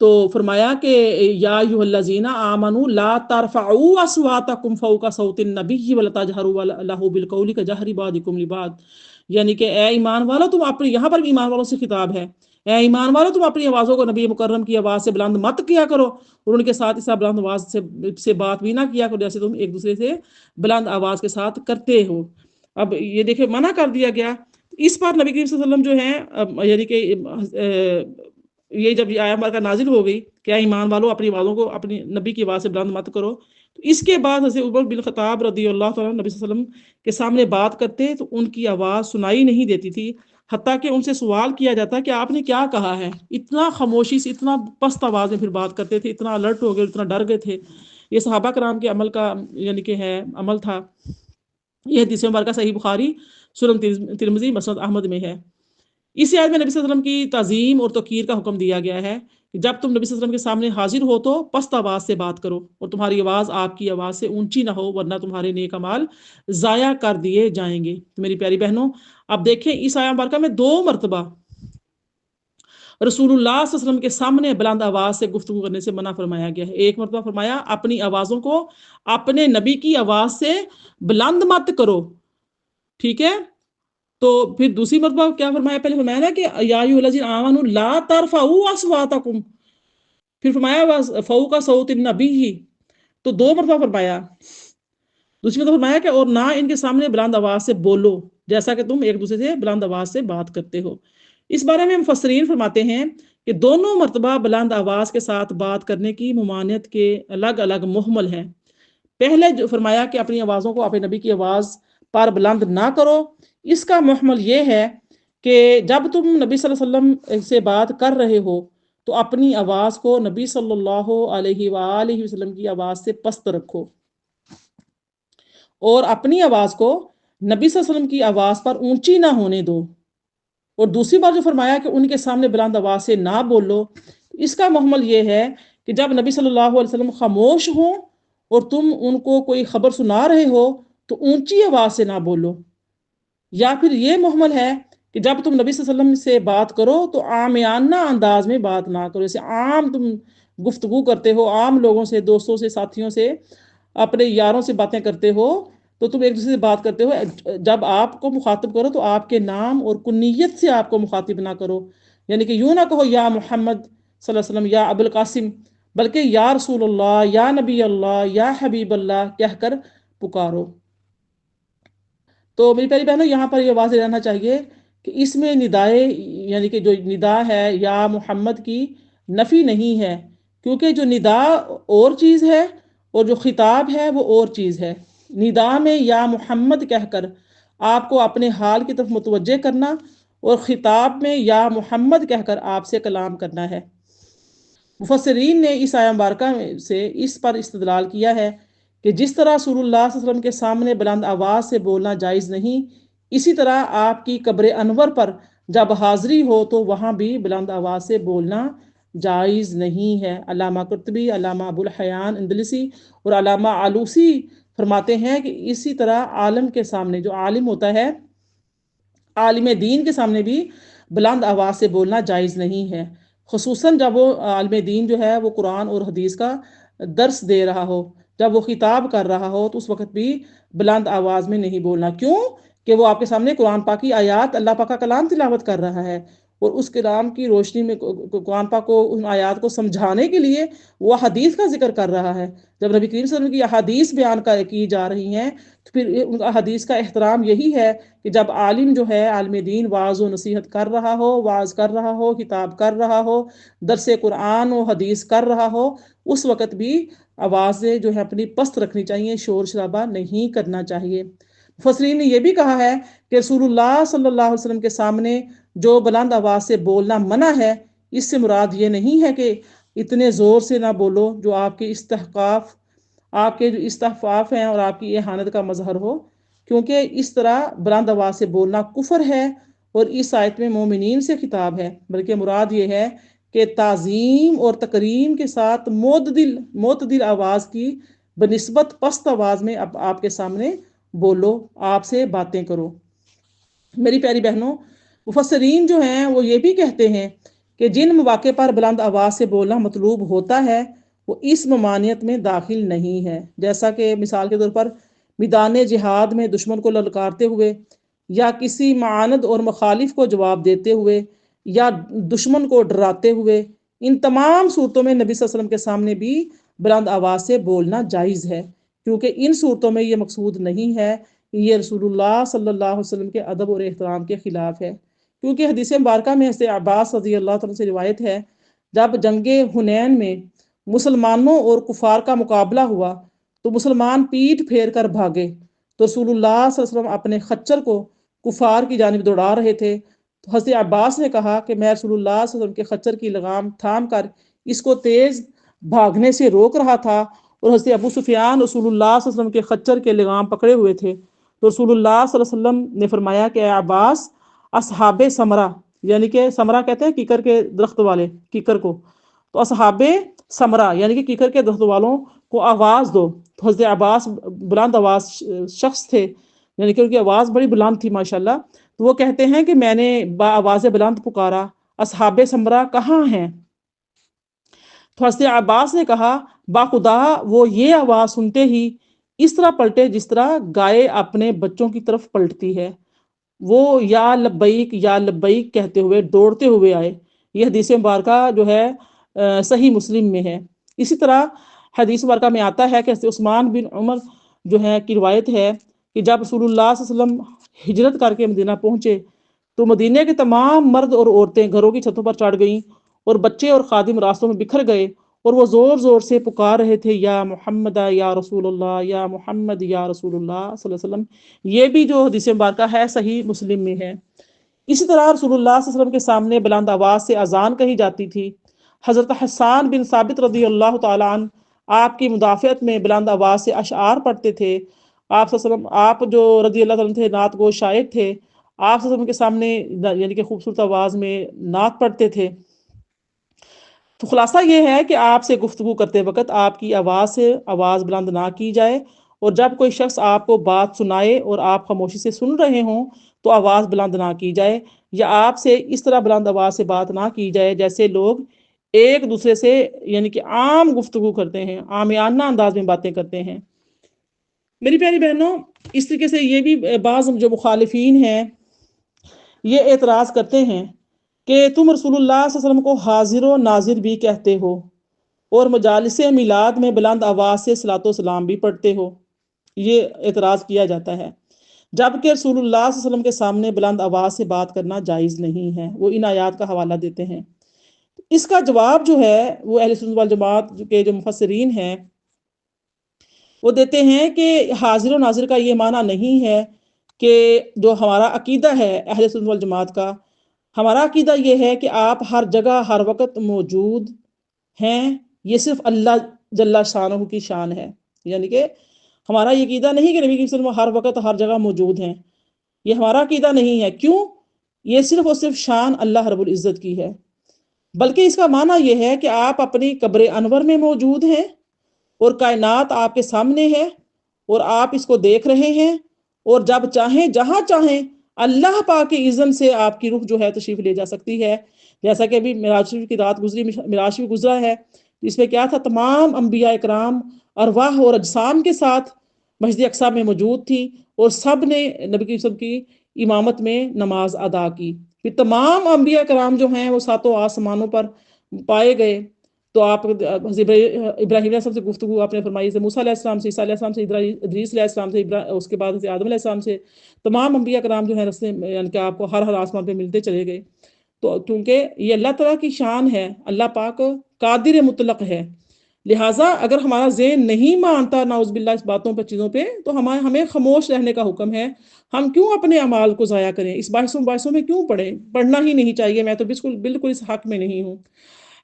تو فرمایا کہ یا ایھا الذین آمنوا لا ترفعوا اصواتکم فوق صوت النبی ولا تجہروا لہ بالقول کجہر بعضکم لبعض، یعنی کہ اے ایمان والو، تم اپنی، یہاں پر بھی ایمان والوں سے خطاب ہے، اے ایمان والو، تم اپنی آوازوں کو نبی مکرم کی آواز سے بلند مت کیا کرو، اور ان کے ساتھ اس طرح بلند آواز سے بات بھی نہ کیا کرو جیسے تم ایک دوسرے سے بلند آواز کے ساتھ کرتے ہو۔ اب یہ دیکھیں منع کر دیا گیا۔ اس پر نبی کریم صلی اللہ علیہ وسلم جو ہیں یعنی کہ یہ جب یہ آیت مبارکہ نازل ہو گئی کہ اے ایمان والو، اپنی آوازوں کو اپنی نبی کی آواز سے بلند مت کرو، تو اس کے بعد حضرت عمر بن خطاب رضی اللہ تعالیٰ نبی صلی اللہ علیہ وسلم کے سامنے بات کرتے تو ان کی آواز سنائی نہیں دیتی تھی، حتیٰ کہ ان سے سوال کیا جاتا کہ آپ نے کیا کہا ہے۔ اتنا خاموشی سے، اتنا پست آواز میں پھر بات کرتے تھے، اتنا الرٹ ہو گئے، اتنا ڈر گئے تھے۔ یہ صحابہ کرام کے عمل کا یعنی کہ ہے عمل تھا۔ یہ حدیث مبارکہ صحیح بخاری، سنن ترمذی، مسند احمد میں ہے۔ اسی آیت میں نبی صلی اللہ علیہ وسلم کی تعظیم اور توقیر کا حکم دیا گیا ہے کہ جب تم نبی صلی اللہ علیہ وسلم کے سامنے حاضر ہو تو پست آواز سے بات کرو، اور تمہاری آواز آپ کی آواز سے اونچی نہ ہو، ورنہ تمہارے نیک اعمال ضائع کر دیے جائیں گے۔ تو میری پیاری بہنوں، اب دیکھیں اس آیت مبارکہ میں 2 مرتبہ رسول اللہ صلی اللہ علیہ وسلم کے سامنے بلند آواز سے گفتگو کرنے سے منع فرمایا گیا ہے۔ ایک مرتبہ فرمایا اپنی آوازوں کو اپنے نبی کی آواز سے بلند مت کرو، ٹھیک ہے۔ تو پھر دوسری مرتبہ کیا فرمایا؟ پہلے فرمایا نا کہ یا ایھا الذین آمنوا لا ترفعوا اصواتکم، پھر فرمایا فوق صوت النبی، تو 2 مرتبہ فرمایا۔ دوسری میں تو فرمایا کہ اور نہ ان کے سامنے بلند آواز سے بولو جیسا کہ تم ایک دوسرے سے بلند آواز سے بات کرتے ہو۔ اس بارے میں مفسرین فرماتے ہیں کہ دونوں مرتبہ بلند آواز کے ساتھ بات کرنے کی ممانعت کے الگ الگ محمل ہیں۔ پہلے جو فرمایا کہ اپنی آوازوں کو اپنے نبی کی آواز پر بلند نہ کرو، اس کا محمل یہ ہے کہ جب تم نبی صلی اللہ علیہ وسلم سے بات کر رہے ہو تو اپنی آواز کو نبی صلی اللہ علیہ وآلہ وسلم کی آواز سے پست رکھو اور اپنی آواز کو نبی صلی اللہ علیہ وسلم کی آواز پر اونچی نہ ہونے دو۔ اور دوسری بار جو فرمایا کہ ان کے سامنے بلند آواز سے نہ بولو، اس کا محمل یہ ہے کہ جب نبی صلی اللہ علیہ وسلم خاموش ہوں اور تم ان کو کوئی خبر سنا رہے ہو تو اونچی آواز سے نہ بولو، یا پھر یہ محمل ہے کہ جب تم نبی صلی اللہ علیہ وسلم سے بات کرو تو عامیانہ انداز میں بات نہ کرو، جیسے عام تم گفتگو کرتے ہو، عام لوگوں سے، دوستوں سے، ساتھیوں سے، اپنے یاروں سے باتیں کرتے ہو، تو تم ایک دوسرے سے بات کرتے ہو، جب آپ کو مخاطب کرو تو آپ کے نام اور کنیت سے آپ کو مخاطب نہ کرو، یعنی کہ یوں نہ کہو یا محمد صلی اللہ علیہ وسلم، یا ابو القاسم، بلکہ یا رسول اللہ، یا نبی اللہ، یا حبیب اللہ کہہ کر پکارو۔ تو میری پیاری بہنوں، یہاں پر یہ واضح رہنا چاہیے کہ اس میں ندائے، یعنی کہ جو ندا ہے یا محمد کی، نفی نہیں ہے، کیونکہ جو ندا اور چیز ہے اور جو خطاب ہے وہ اور چیز ہے۔ ندا میں یا محمد کہہ کر آپ کو اپنے حال کی طرف متوجہ کرنا، اور خطاب میں یا محمد کہہ کر آپ سے کلام کرنا ہے۔ مفسرین نے اس آیہ مبارکہ سے اس پر استدلال کیا ہے کہ جس طرح رسول اللہ صلی اللہ علیہ وسلم کے سامنے بلند آواز سے بولنا جائز نہیں، اسی طرح آپ کی قبر انور پر جب حاضری ہو تو وہاں بھی بلند آواز سے بولنا جائز نہیں ہے۔ علامہ قرطبی، علامہ ابو الحیان اندلسی اور علامہ آلوسی فرماتے ہیں کہ اسی طرح عالم کے سامنے، جو عالم ہوتا ہے، عالم دین کے سامنے بھی بلند آواز سے بولنا جائز نہیں ہے، خصوصاً جب وہ عالم دین جو ہے وہ قرآن اور حدیث کا درس دے رہا ہو، جب وہ خطاب کر رہا ہو تو اس وقت بھی بلند آواز میں نہیں بولنا۔ کیوں کہ وہ آپ کے سامنے قرآن پاک کی آیات، اللہ پاک کا کلام تلاوت کر رہا ہے، اور اس کلام کی روشنی میں قرآن پاک کو، ان آیات کو سمجھانے کے لیے وہ حدیث کا ذکر کر رہا ہے۔ جب نبی کریم صلی اللہ علیہ وسلم کی احادیث بیان کی جا رہی ہیں تو پھر ان حدیث کا احترام یہی ہے کہ جب عالم جو ہے، عالم دین، واعظ و نصیحت کر رہا ہو، واعظ کر رہا ہو، خطاب کر رہا ہو، درس قرآن و حدیث کر رہا ہو، اس وقت بھی آوازیں جو ہے اپنی پست رکھنی چاہیے، شور شرابہ نہیں کرنا چاہیے۔ مفسرین نے یہ بھی کہا ہے کہ رسول اللہ صلی اللہ علیہ وسلم کے سامنے جو بلند آواز سے بولنا منع ہے، اس سے مراد یہ نہیں ہے کہ اتنے زور سے نہ بولو جو آپ کے استحقاف، آپ کے جو استحفاف ہیں اور آپ کی اہانت کا مظہر ہو، کیونکہ اس طرح بلند آواز سے بولنا کفر ہے، اور اس آیت میں مومنین سے خطاب ہے، بلکہ مراد یہ ہے کہ تعظیم اور تکریم کے ساتھ معتدل آواز کی بنسبت پست آواز میں آپ کے سامنے بولو، آپ سے باتیں کرو۔ میری پیاری بہنوں، مفسرین جو ہیں وہ یہ بھی کہتے ہیں کہ جن مواقع پر بلند آواز سے بولنا مطلوب ہوتا ہے وہ اس ممانعت میں داخل نہیں ہے، جیسا کہ مثال کے طور پر میدان جہاد میں دشمن کو للکارتے ہوئے، یا کسی معاند اور مخالف کو جواب دیتے ہوئے، یا دشمن کو ڈراتے ہوئے، ان تمام صورتوں میں نبی صلی اللہ علیہ وسلم کے سامنے بھی بلند آواز سے بولنا جائز ہے، کیونکہ ان صورتوں میں یہ مقصود نہیں ہے کہ یہ رسول اللہ صلی اللہ علیہ وسلم کے ادب اور احترام کے خلاف ہے، کیونکہ حدیث مبارکہ میں حضرت عباس رضی اللہ تعالیٰ سے روایت ہے، جب جنگ حنین میں مسلمانوں اور کفار کا مقابلہ ہوا تو مسلمان پیٹ پھیر کر بھاگے، تو رسول اللہ صلی اللہ علیہ وسلم اپنے خچر کو کفار کی جانب دوڑا رہے تھے، تو حضرت عباس نے کہا کہ میں رسول اللہ صلی اللہ علیہ وسلم کے خچر کی لگام تھام کر اس کو تیز بھاگنے سے روک رہا تھا، اور حضرت ابو سفیان رسول اللہ صلی اللہ علیہ وسلم کے خچر کے لگام پکڑے ہوئے تھے، تو رسول اللہ صلی اللہ علیہ وسلم نے فرمایا کہ اے عباس، اصحاب سمرہ، یعنی کہ سمرہ کہتے ہیں کیکر کے درخت والے، کیکر کو، تو اصحاب سمرہ یعنی کہ کیکر کے درخت والوں کو آواز دو۔ تو حضرت عباس بلند آواز شخص تھے، یعنی کہ ان کی آواز بڑی بلند تھی ماشاءاللہ، تو وہ کہتے ہیں کہ میں نے با آواز بلند پکارا، اصحاب سمرہ کہاں ہیں؟ تو حضرت عباس نے کہا باخدا وہ یہ آواز سنتے ہی اس طرح پلٹے جس طرح گائے اپنے بچوں کی طرف پلٹتی ہے، وہ یا لبیک کہتے ہوئے دوڑتے ہوئے آئے۔ یہ حدیث مبارکہ جو ہے صحیح مسلم میں ہے۔ اسی طرح حدیث مبارکہ میں آتا ہے کہ حضرت عثمان بن عمر جو ہے کی روایت ہے کہ جب رسول اللہ صلی اللہ علیہ وسلم ہجرت کر کے مدینہ پہنچے تو مدینہ کے تمام مرد اور عورتیں گھروں کی چھتوں پر چڑھ گئیں اور بچے اور خادم راستوں میں بکھر گئے اور وہ زور زور سے پکار رہے تھے یا محمد یا رسول اللہ یا محمد یا رسول اللہ صلی اللہ علیہ وسلم۔ یہ بھی جو حدیث مبارکہ ہے صحیح مسلم میں ہے۔ اسی طرح رسول اللہ صلی اللہ علیہ وسلم کے سامنے بلند آواز سے اذان کہی جاتی تھی۔ حضرت حسان بن ثابت رضی اللہ تعالیٰ عنہ آپ کی مدافعت میں بلند آواز سے اشعار پڑھتے تھے۔ آپ صلی اللہ علیہ وسلم، آپ جو رضی اللہ تعالیٰ عنہ تھے نعت گو شاعر تھے، آپ صلی اللہ علیہ وسلم کے سامنے یعنی کہ خوبصورت آواز میں نعت پڑھتے تھے۔ تو خلاصہ یہ ہے کہ آپ سے گفتگو کرتے وقت آپ کی آواز سے آواز بلند نہ کی جائے، اور جب کوئی شخص آپ کو بات سنائے اور آپ خاموشی سے سن رہے ہوں تو آواز بلند نہ کی جائے، یا آپ سے اس طرح بلند آواز سے بات نہ کی جائے جیسے لوگ ایک دوسرے سے یعنی کہ عام گفتگو کرتے ہیں، عامیانہ انداز میں باتیں کرتے ہیں۔ میری پیاری بہنوں، اس طریقے سے یہ بھی بعض جو مخالفین ہیں یہ اعتراض کرتے ہیں کہ تم رسول اللہ صلی اللہ علیہ وسلم کو حاضر و ناظر بھی کہتے ہو اور مجالس میلاد میں بلند آواز سے صلاۃ و سلام بھی پڑھتے ہو۔ یہ اعتراض کیا جاتا ہے، جبکہ رسول اللہ صلی اللہ علیہ وسلم کے سامنے بلند آواز سے بات کرنا جائز نہیں ہے۔ وہ ان آیات کا حوالہ دیتے ہیں۔ اس کا جواب جو ہے وہ اہل سنت والجماعت کے جو مفسرین ہیں وہ دیتے ہیں کہ حاضر و ناظر کا یہ معنی نہیں ہے کہ جو ہمارا عقیدہ ہے اہل سنت والجماعت کا، ہمارا عقیدہ یہ ہے کہ آپ ہر جگہ ہر وقت موجود ہیں، یہ صرف اللہ جل شانہ کی شان ہے۔ یعنی کہ ہمارا یہ عقیدہ نہیں کہ نبی صلی اللہ علیہ وسلم ہر وقت ہر جگہ موجود ہیں، یہ ہمارا عقیدہ نہیں ہے۔ کیوں؟ یہ صرف اور صرف شان اللہ رب العزت کی ہے، بلکہ اس کا معنی یہ ہے کہ آپ اپنی قبر انور میں موجود ہیں اور کائنات آپ کے سامنے ہے اور آپ اس کو دیکھ رہے ہیں، اور جب چاہیں جہاں چاہیں اللہ پاک کی اذن سے آپ کی روح جو ہے تشریف لے جا سکتی ہے۔ جیسا کہ ابھی معراج شریف کی رات گزری، معراج شریف گزرا ہے، اس میں کیا تھا، تمام انبیاء اکرام ارواح اور اجسام کے ساتھ مسجد اقصی میں موجود تھی اور سب نے نبی کی وسلم کی امامت میں نماز ادا کی۔ پھر تمام انبیاء کرام جو ہیں وہ ساتوں آسمانوں پر پائے گئے، تو آپ ابراہیم علیہ السلام سے گفتگو آپ نے فرمائی، سے موسیٰ علیہ السلام سے، عیسیٰ علیہ السلام سے، ادریس علیہ السلام سے، اس کے بعد آدم علیہ السلام سے، تمام انبیاء کرام جو ہیں رستے یعنی کہ آپ کو ہر آسمان پہ ملتے چلے گئے۔ تو کیونکہ یہ اللہ تعالیٰ کی شان ہے، اللہ پاک قادر مطلق ہے، لہٰذا اگر ہمارا ذہن نہیں مانتا نعوذ باللہ اس باتوں پر چیزوں پہ تو ہمیں خاموش رہنے کا حکم ہے۔ ہم کیوں اپنے اعمال کو ضائع کریں؟ اس باعثوں میں کیوں پڑھنا ہی نہیں چاہیے۔ میں تو بالکل اس حق میں نہیں ہوں۔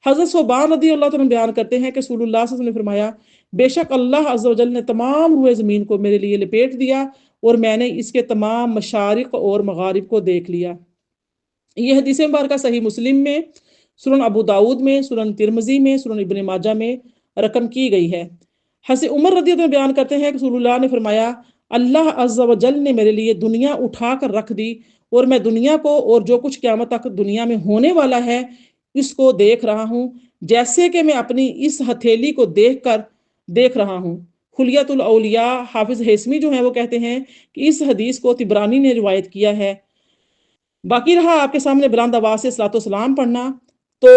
حضرت ثوبان رضی اللہ تعالیٰ بیان کرتے ہیں کہ رسول اللہ صلی اللہ علیہ وسلم نے فرمایا، بے شک اللہ عز و جل نے تمام روئے زمین کو میرے لیے لپیٹ دیا اور میں نے اس کے تمام مشارق اور مغارب کو دیکھ لیا۔ یہ حدیث مبارکہ صحیح مسلم میں، سنن ابو داود میں، سنن ترمذی میں، سنن ابن ماجہ میں رقم کی گئی ہے۔ حضرت عمر رضی اللہ عنہ بیان کرتے ہیں کہ رسول اللہ نے فرمایا، اللہ عز و جل نے میرے لیے دنیا اٹھا کر رکھ دی اور میں دنیا کو اور جو کچھ قیامت تک دنیا میں ہونے والا ہے اس کو دیکھ رہا ہوں، جیسے کہ میں اپنی اس ہتھیلی کو دیکھ رہا ہوں۔ خلیۃ الاولیاء حافظ ہیثمی جو ہیں وہ کہتے ہیں کہ اس حدیث کو طبرانی نے روایت کیا ہے۔ باقی رہا آپ کے سامنے بلند آواز سے صلاۃ و سلام پڑھنا، تو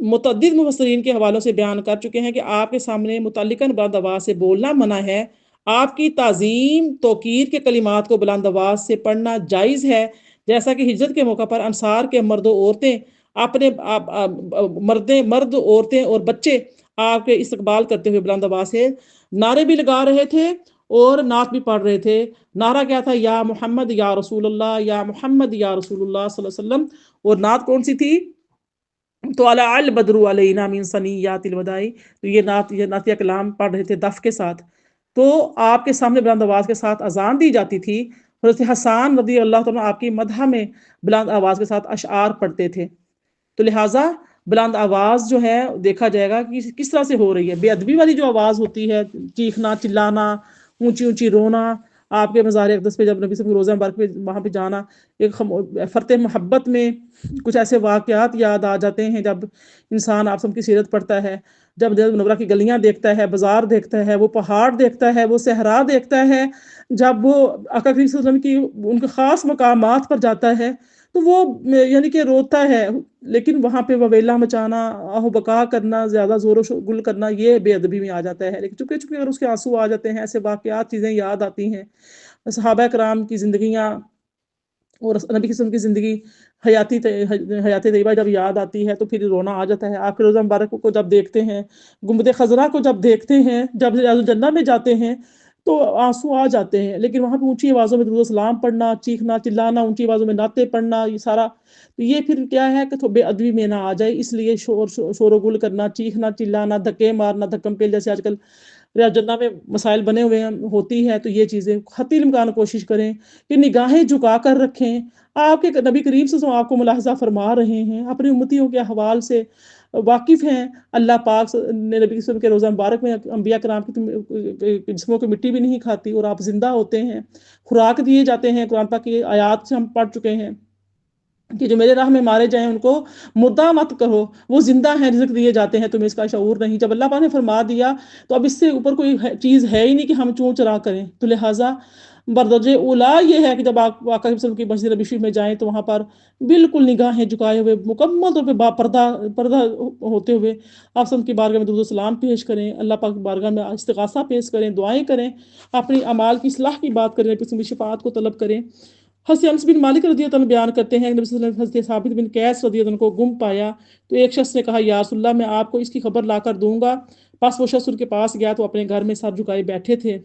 متعدد مفسرین کے حوالوں سے بیان کر چکے ہیں کہ آپ کے سامنے متعلقاً بلند آواز سے بولنا منع ہے۔ آپ کی تعظیم توقیر کے کلمات کو بلند آواز سے پڑھنا جائز ہے، جیسا کہ ہجرت کے موقع پر انصار کے مرد و عورتیں اپنے مرد عورتیں اور بچے آپ کے استقبال کرتے ہوئے بلند آواز سے نعرے بھی لگا رہے تھے اور نعت بھی پڑھ رہے تھے۔ نعرہ کیا تھا؟ یا محمد یا رسول اللہ، یا محمد یا رسول اللہ صلی اللہ علیہ وسلم۔ اور نعت کون سی تھی؟ تو طلع البدر علینا من ثنیات الوداع، تو یہ نعتیہ کلام پڑھ رہے تھے دف کے ساتھ۔ تو آپ کے سامنے بلند آواز کے ساتھ اذان دی جاتی تھی۔ حضرت حسان رضی اللہ عنہ آپ کی مدح میں بلند آواز کے ساتھ اشعار پڑھتے تھے۔ تو لہٰذا بلند آواز جو ہے دیکھا جائے گا کہ کس طرح سے ہو رہی ہے۔ بے ادبی والی جو آواز ہوتی ہے، چیخنا چلانا، اونچی اونچی رونا، آپ کے مزار اقدس پہ جب نبی صلی اللہ علیہ وسلم روزہ مبارک پہ وہاں پہ جانا، ایک فرط محبت میں کچھ ایسے واقعات یاد آ جاتے ہیں جب انسان آپ سب کی سیرت پڑھتا ہے۔ جب مدینہ منورہ کی گلیاں دیکھتا ہے، بازار دیکھتا ہے، وہ پہاڑ دیکھتا ہے، وہ صحرا دیکھتا ہے، جب وہ آقا کریم صلی اللہ علیہ وسلم کی ان کے خاص مقامات پر جاتا ہے تو وہ یعنی کہ روتا ہے، لیکن وہاں پہ وویلا مچانا، آہ و بکا کرنا، زیادہ زور و گل کرنا، یہ بے ادبی میں آ جاتا ہے۔ لیکن چونکہ اگر اس کے آنسو آ جاتے ہیں، ایسے واقعات چیزیں یاد آتی ہیں، صحابہ کرام کی زندگیاں اور نبی قسم کی زندگی، حیات طیبہ جب یاد آتی ہے تو پھر رونا آ جاتا ہے۔ آخر روزہ مبارک کو جب دیکھتے ہیں، گنبد خضرا کو جب دیکھتے ہیں، جب ریاض الجنہ میں جاتے ہیں تو آنسو آ جاتے ہیں، لیکن وہاں پہ اونچی آوازوں میں درود و سلام پڑھنا، چیخنا چلانا، اونچی آوازوں میں نعتیں پڑھنا، یہ سارا تو یہ پھر کیا ہے کہ بے ادبی میں نہ آ جائے، اس لیے شور و گل کرنا، چیخنا چلانا، دھکے مارنا، دھکم پھیل جیسے آج کل ریاض جنہ میں مسائل بنے ہوئے ہیں ہوتی ہے، تو یہ چیزیں حتی الامکان کوشش کریں کہ نگاہیں جھکا کر رکھیں۔ آپ کے نبی کریم صلی اللہ علیہ وسلم آپ کو ملاحظہ فرما رہے ہیں، اپنی امتیوں کے احوال سے واقف ہیں۔ اللہ پاک نے نبی وسلم کے روزہ مبارک میں انبیاء کرام کی جسموں کی مٹی بھی نہیں کھاتی اور آپ زندہ ہوتے ہیں، خوراک دیے جاتے ہیں۔ قرآن پاک کی آیات سے ہم پڑھ چکے ہیں کہ جو میرے راہ میں مارے جائیں ان کو مردہ مت کہو، وہ زندہ ہیں، رزق دیے جاتے ہیں، تمہیں اس کا شعور نہیں۔ جب اللہ پاک نے فرما دیا تو اب اس سے اوپر کوئی چیز ہے ہی نہیں کہ ہم چوں چرا کریں، تو لہٰذا بردرجہ اولا یہ ہے کہ جب آپ آقا صلی اللہ علیہ وسلم کی مسجد نبوی شریف میں جائیں تو وہاں پر بالکل نگاہیں جھکائے ہوئے، مکمل طور پہ پردہ ہوتے ہوئے آپ سب کی بارگاہ میں درود و سلام پیش کریں، اللہ پاک کی بارگاہ میں استغاثہ پیش کریں، دعائیں کریں، اپنی اعمال کی اصلاح کی بات کریں، اپنی شفاعت کو طلب کریں۔ حضرت انس بن مالک رضی اللہ عنہ بیان کرتے ہیں کہ نبی صلی اللہ علیہ وسلم حضرت ثابت بن قیس رضی اللہ عنہ کو گم پایا تو ایک شخص نے کہا یا رسول اللہ میں آپ کو اس کی خبر لا کر دوں گا۔ پس وہ شخص ان کے پاس گیا تو اپنے گھر میں سر جھکائے بیٹھے تھے۔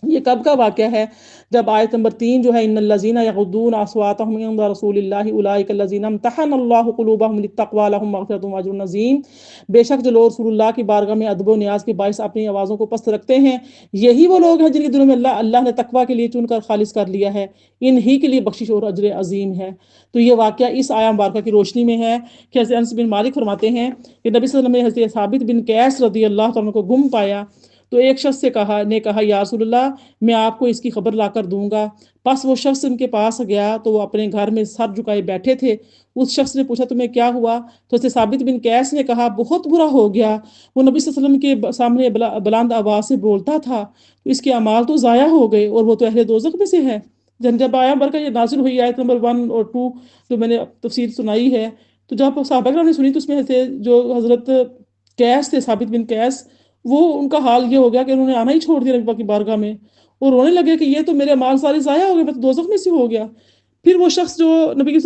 یہ کب کا واقعہ ہے؟ جب آیت نمبر 3 جو ہے ان الذین یغضون اصواتهم عند رسول اللہ اولئک الذین امتحن اللہ قلوبهم للتقوی لهم مغفرۃ واجر عظیم، بے شک جو لوگ رسول اللہ کی بارگاہ میں ادب و نیاز کے باعث اپنی آوازوں کو پست رکھتے ہیں، یہی وہ لوگ ہیں جن کے دلوں میں اللہ نے تقوی کے لیے چن کر خالص کر لیا ہے، انہی کے لیے بخشش اور اجر عظیم ہے۔ تو یہ واقعہ اس آیہ مبارکہ کی روشنی میں ہے کہ حضرت انس بن مالک فرماتے ہیں کہ نبی صلی اللہ علیہ وسلم نے حضرت ثابت بن قیس رضی اللہ عنہ کو گم پایا تو ایک شخص نے کہا یا رسول اللہ میں آپ کو اس کی خبر لا کر دوں گا۔ پس وہ شخص ان کے پاس گیا تو وہ اپنے گھر میں سر جھکائے بیٹھے تھے۔ اس شخص نے پوچھا تمہیں کیا ہوا؟ تو حضرت ثابت بن قیس نے کہا بہت برا ہو گیا، وہ نبی صلی اللہ علیہ وسلم کے سامنے بلند آواز سے بولتا تھا، اس کے اعمال تو ضائع ہو گئے اور وہ تو اہل دوزخ میں سے ہے۔ جب آیا برکہ یہ نازل ہوئی آیت نمبر 1 اور 2 جو میں نے تفسیر سنائی ہے، تو جب صحابہ کرام نے سنی تو اس میں سے جو حضرت قیس تھے، ثابت بن قیس، وہ ان کا حال یہ ہو گیا کہ انہوں نے آنا ہی چھوڑ دیا نبی پاک کی بارگاہ میں اور رونے لگے کہ یہ تو میرے اعمال سارے ضائع ہو گئے، میں تو دوزخ میں سے ہو گیا۔ پھر وہ شخص جو نبی کی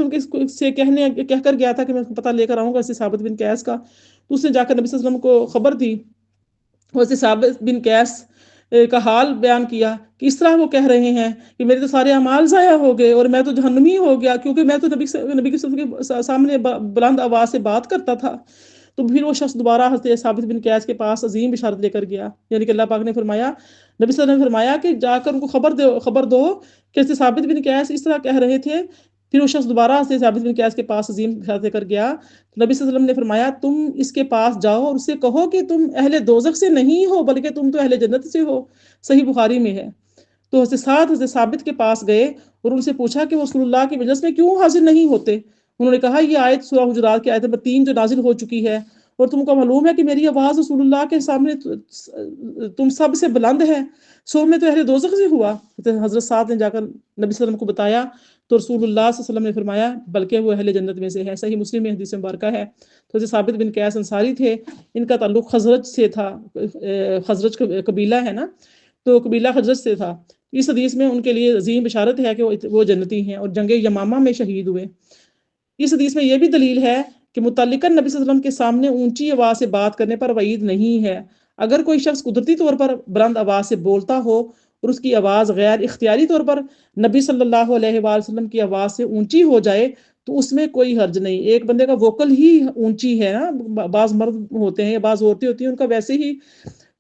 سے کہہ کر گیا تھا کہ میں پتہ لے کر آؤں گا اسے ثابت بن قیس کا، تو اس نے جا کر نبی صلی اللہ علیہ وسلم کو خبر دی، اسے ثابت بن قیس کا حال بیان کیا کہ اس طرح وہ کہہ رہے ہیں کہ میرے تو سارے اعمال ضائع ہو گئے اور میں تو جہنمی ہو گیا، کیونکہ میں تو نبی کے سامنے بلند آواز سے بات کرتا تھا۔ تو پھر وہ شخص دوبارہ حضرت ثابت بن قیس کے پاس عظیم بشارت لے کر گیا، یعنی کہ اللہ پاک نے فرمایا، نبی صلی اللہ علیہ وسلم نے فرمایا کہ جا کر ان کو خبر دو کہ حضرت ثابت بن قیس اس طرح کہہ رہے تھے۔ پھر وہ شخص دوبارہ حضرت ثابت بن قیس کے پاس عظیم بشارت لے کر گیا، نبی صلی اللہ علیہ وسلم نے فرمایا تم اس کے پاس جاؤ اور اس سے کہو کہ تم اہل دوزخ سے نہیں ہو بلکہ تم تو اہل جنت سے ہو، صحیح بخاری میں ہے۔ تو حضرت ثابت کے پاس گئے اور ان سے پوچھا کہ وہ رسول اللہ کی مجلس میں کیوں حاضر نہیں ہوتے؟ انہوں نے کہا یہ آیت سورہ حجرات کی آیت نمبر 3 جو نازل ہو چکی ہے اور تم کو معلوم ہے کہ میری آواز رسول اللہ کے سامنے تم سب سے بلند ہے، سو میں تو اہل دوزخ سے ہوا۔ حضرت سعد نے جا کر نبی صلی اللہ علیہ وسلم کو بتایا تو رسول اللہ صلی اللہ علیہ وسلم نے فرمایا بلکہ وہ اہل جنت میں سے ہے، صحیح مسلم میں حدیث مبارکہ ہے۔ تو حضرت ثابت بن قیس انصاری تھے، ان کا تعلق خزرج سے تھا، خزرج قبیلہ ہے نا، تو قبیلہ خزرج سے تھا۔ اس حدیث میں ان کے لیے عظیم بشارت ہے کہ وہ جنتی ہیں اور جنگ یمامہ میں شہید ہوئے۔ اس حدیث میں یہ بھی دلیل ہے کہ متعلقاً نبی صلی اللہ علیہ وسلم کے سامنے اونچی آواز سے بات کرنے پر وعید نہیں ہے۔ اگر کوئی شخص قدرتی طور پر بلند آواز سے بولتا ہو اور اس کی آواز غیر اختیاری طور پر نبی صلی اللہ علیہ وآلہ وسلم کی آواز سے اونچی ہو جائے تو اس میں کوئی حرج نہیں۔ ایک بندے کا ووکل ہی اونچی ہے نا، بعض مرد ہوتے ہیں یا بعض عورتیں ہوتی ہیں، ان کا ویسے ہی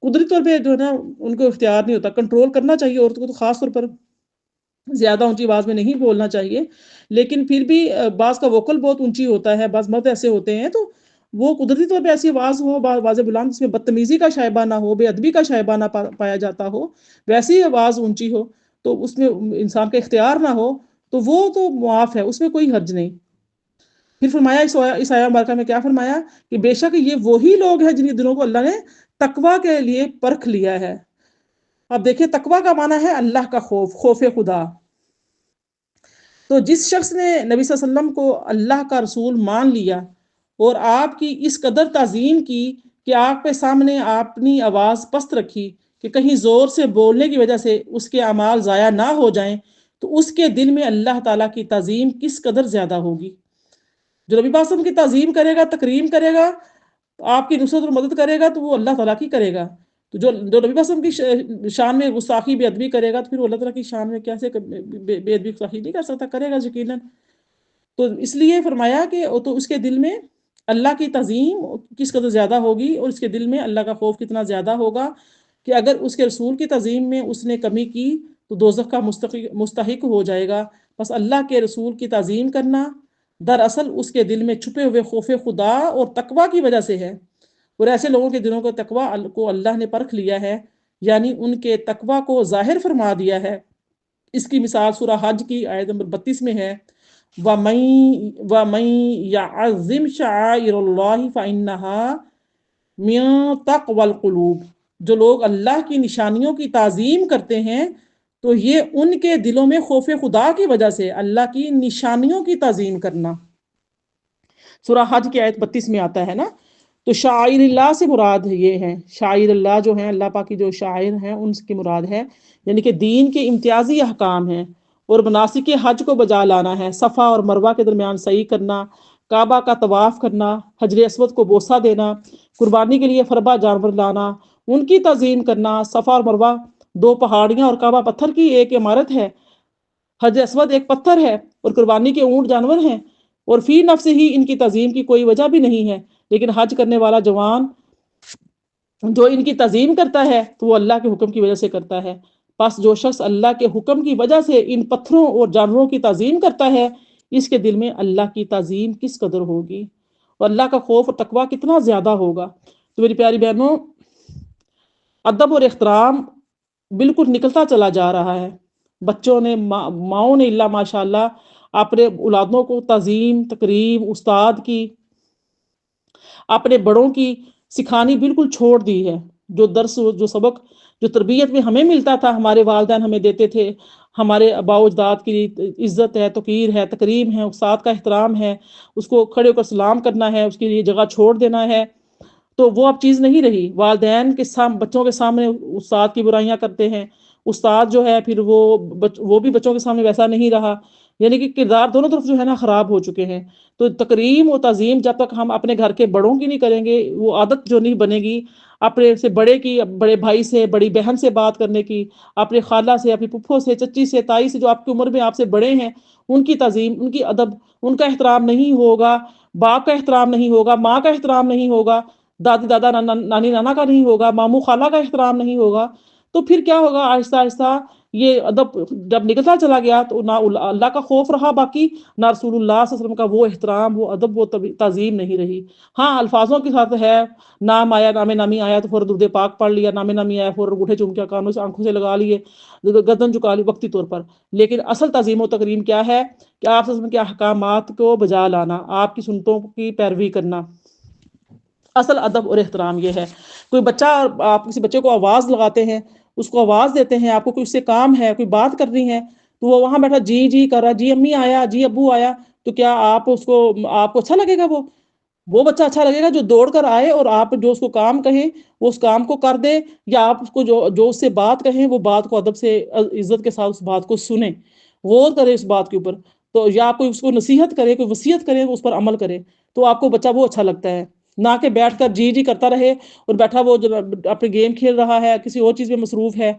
قدرتی طور پہ جو ہے نا ان کو اختیار نہیں ہوتا، کنٹرول کرنا چاہیے عورتوں کو، تو خاص طور پر زیادہ اونچی آواز میں نہیں بولنا چاہیے، لیکن پھر بھی بعض کا ووکل بہت اونچی ہوتا ہے، بعض مرد ایسے ہوتے ہیں تو وہ قدرتی طور پہ ایسی آواز ہو، آواز بلند جس میں بدتمیزی کا شائبہ نہ ہو، بے ادبی کا شائبہ نہ پایا جاتا ہو، ویسی آواز اونچی ہو تو اس میں انسان کا اختیار نہ ہو تو وہ تو معاف ہے، اس میں کوئی حرج نہیں۔ پھر فرمایا اس آیہ مبارکہ میں کیا فرمایا کہ بے شک یہ وہی لوگ ہیں جن کے دلوں کو اللہ نے تقوی کے لیے پرکھ لیا ہے۔ اب دیکھیں تقوی کا معنی ہے اللہ کا خوف، خوف خدا۔ تو جس شخص نے نبی صلی اللہ علیہ وسلم کو اللہ کا رسول مان لیا اور آپ کی اس قدر تعظیم کی کہ آپ کے سامنے اپنی آواز پست رکھی کہ کہیں زور سے بولنے کی وجہ سے اس کے اعمال ضائع نہ ہو جائیں، تو اس کے دل میں اللہ تعالیٰ کی تعظیم کس قدر زیادہ ہوگی۔ جو نبی پاک صلی اللہ علیہ وسلم کی تعظیم کرے گا، تکریم کرے گا، آپ کی نصرت اور مدد کرے گا، تو وہ اللہ تعالیٰ کی کرے گا۔ تو جو نبی پاک صلی اللہ علیہ وسلم کی شان میں گستاخی بے ادبی کرے گا، تو پھر وہ اللہ تعالیٰ کی شان میں کیسے بے ادبی گستاخی نہیں کر سکتا، کرے گا یقیناً۔ تو اس لیے فرمایا کہ تو اس کے دل میں اللہ کی تعظیم کس قدر زیادہ ہوگی، اور اس کے دل میں اللہ کا خوف کتنا زیادہ ہوگا کہ اگر اس کے رسول کی تعظیم میں اس نے کمی کی تو دوزخ کا مستحق ہو جائے گا۔ بس اللہ کے رسول کی تعظیم کرنا دراصل اس کے دل میں چھپے ہوئے خوف خدا اور تقوی کی وجہ سے ہے، اور ایسے لوگوں کے دلوں کو تقوی کو اللہ نے پرکھ لیا ہے، یعنی ان کے تقوی کو ظاہر فرما دیا ہے۔ اس کی مثال سورہ حج کی آیت نمبر 32 میں ہے، وَمَن يَعْظِمْ شَعَائِرَ اللَّهِ فَإِنَّهَا مِن تَقْوَى الْقُلُوبِ۔ جو لوگ اللہ کی نشانیوں کی تعظیم کرتے ہیں تو یہ ان کے دلوں میں خوف خدا کی وجہ سے اللہ کی نشانیوں کی تعظیم کرنا۔ سورہ حج کی آیت 32 میں آتا ہے نا۔ تو شاعر اللہ سے مراد یہ ہے، شاعر اللہ جو ہیں اللہ پاک کی جو شاعر ہیں ان کی مراد ہے، یعنی کہ دین کے امتیازی احکام ہیں اور مناسک حج کو بجا لانا ہے، صفا اور مروہ کے درمیان سعی کرنا، کعبہ کا طواف کرنا، حجر اسود کو بوسہ دینا، قربانی کے لیے فربا جانور لانا، ان کی تعظیم کرنا۔ صفا اور مروہ دو پہاڑیاں اور کعبہ پتھر کی ایک عمارت ہے، حجر اسود ایک پتھر ہے اور قربانی کے اونٹ جانور ہیں، اور فی نفس ہی ان کی تعظیم کی کوئی وجہ بھی نہیں ہے، لیکن حج کرنے والا جوان جو ان کی تعظیم کرتا ہے تو وہ اللہ کے حکم کی وجہ سے کرتا ہے۔ پس جو شخص اللہ کے حکم کی وجہ سے ان پتھروں اور جانوروں کی تعظیم کرتا ہے، اس کے دل میں اللہ کی تعظیم کس قدر ہوگی اور اللہ کا خوف اور تقوی کتنا زیادہ ہوگا۔ تو میری پیاری بہنوں، ادب اور احترام بالکل نکلتا چلا جا رہا ہے۔ بچوں نے ماؤں نے اللہ ماشاء اللہ اپنے اولادوں کو تعظیم، تکریم، استاد کی، اپنے بڑوں کی سکھانی بالکل چھوڑ دی ہے۔ جو درس، جو سبق، جو تربیت میں ہمیں ملتا تھا، ہمارے والدین ہمیں دیتے تھے، ہمارے آباء و اجداد کی عزت ہے، توقیر ہے، تکریم ہے، استاد کا احترام ہے، اس کو کھڑے ہو کر سلام کرنا ہے، اس کے لیے جگہ چھوڑ دینا ہے، تو وہ اب چیز نہیں رہی۔ والدین کے بچوں کے سامنے استاد کی برائیاں کرتے ہیں، استاد جو ہے پھر وہ بھی بچوں کے سامنے ویسا نہیں رہا، یعنی کہ کردار دونوں طرف جو ہے نا خراب ہو چکے ہیں۔ تو تکریم و تعظیم جب تک ہم اپنے گھر کے بڑوں کی نہیں کریں گے، وہ عادت جو نہیں بنے گی اپنے سے بڑے کی، بڑے بھائی سے، بڑی بہن سے بات کرنے کی، اپنے خالہ سے، اپنی پھپھو سے، چچی سے، تائی سے، جو آپ کی عمر میں آپ سے بڑے ہیں، ان کی تعظیم، ان کی ادب، ان کا احترام نہیں ہوگا، باپ کا احترام نہیں ہوگا، ماں کا احترام نہیں ہوگا، دادی دادا نانی نانا کا نہیں ہوگا، ماموں خالہ کا احترام نہیں ہوگا، تو پھر کیا ہوگا؟ آہستہ آہستہ یہ ادب جب نکلتا چلا گیا تو نہ اللہ کا خوف رہا باقی، نہ رسول اللہ صلی اللہ علیہ وسلم کا وہ احترام، وہ ادب، وہ تعظیم نہیں رہی۔ ہاں الفاظوں کے ساتھ ہے، نام آیا، نام نامی آیا تو فوراً درود پاک پڑھ لیا، نام نامی آیا فوراً انگوٹھے چوم کے کانوں سے آنکھوں سے لگا لیے، گردن جھکا لی وقتی طور پر، لیکن اصل تعظیم و تکریم کیا ہے کہ آپ صلی اللہ علیہ وسلم کے احکامات کو بجا لانا، آپ کی سنتوں کی پیروی کرنا۔ اصل ادب اور احترام یہ ہے۔ کوئی بچہ، آپ کسی بچے کو آواز لگاتے ہیں، اس کو آواز دیتے ہیں، آپ کو کوئی اس سے کام ہے، کوئی بات کرنی ہے، تو وہ وہاں بیٹھا جی جی کر رہا، جی امی آیا، جی ابو آیا، تو کیا آپ کو اچھا لگے گا؟ وہ بچہ اچھا لگے گا جو دوڑ کر آئے اور آپ جو اس کو کام کہیں وہ اس کام کو کر دے، یا آپ اس کو جو اس سے بات کہیں وہ بات کو ادب سے، عزت کے ساتھ اس بات کو سنیں، غور کرے اس بات کے اوپر، تو یا کوئی اس کو نصیحت کرے، کوئی وصیت کرے، اس پر عمل کرے، تو آپ کو بچہ وہ اچھا لگتا ہے، نہ کہ بیٹھ کر جی جی کرتا رہے اور بیٹھا وہ اپنے گیم کھیل رہا ہے، کسی اور چیز میں مصروف ہے،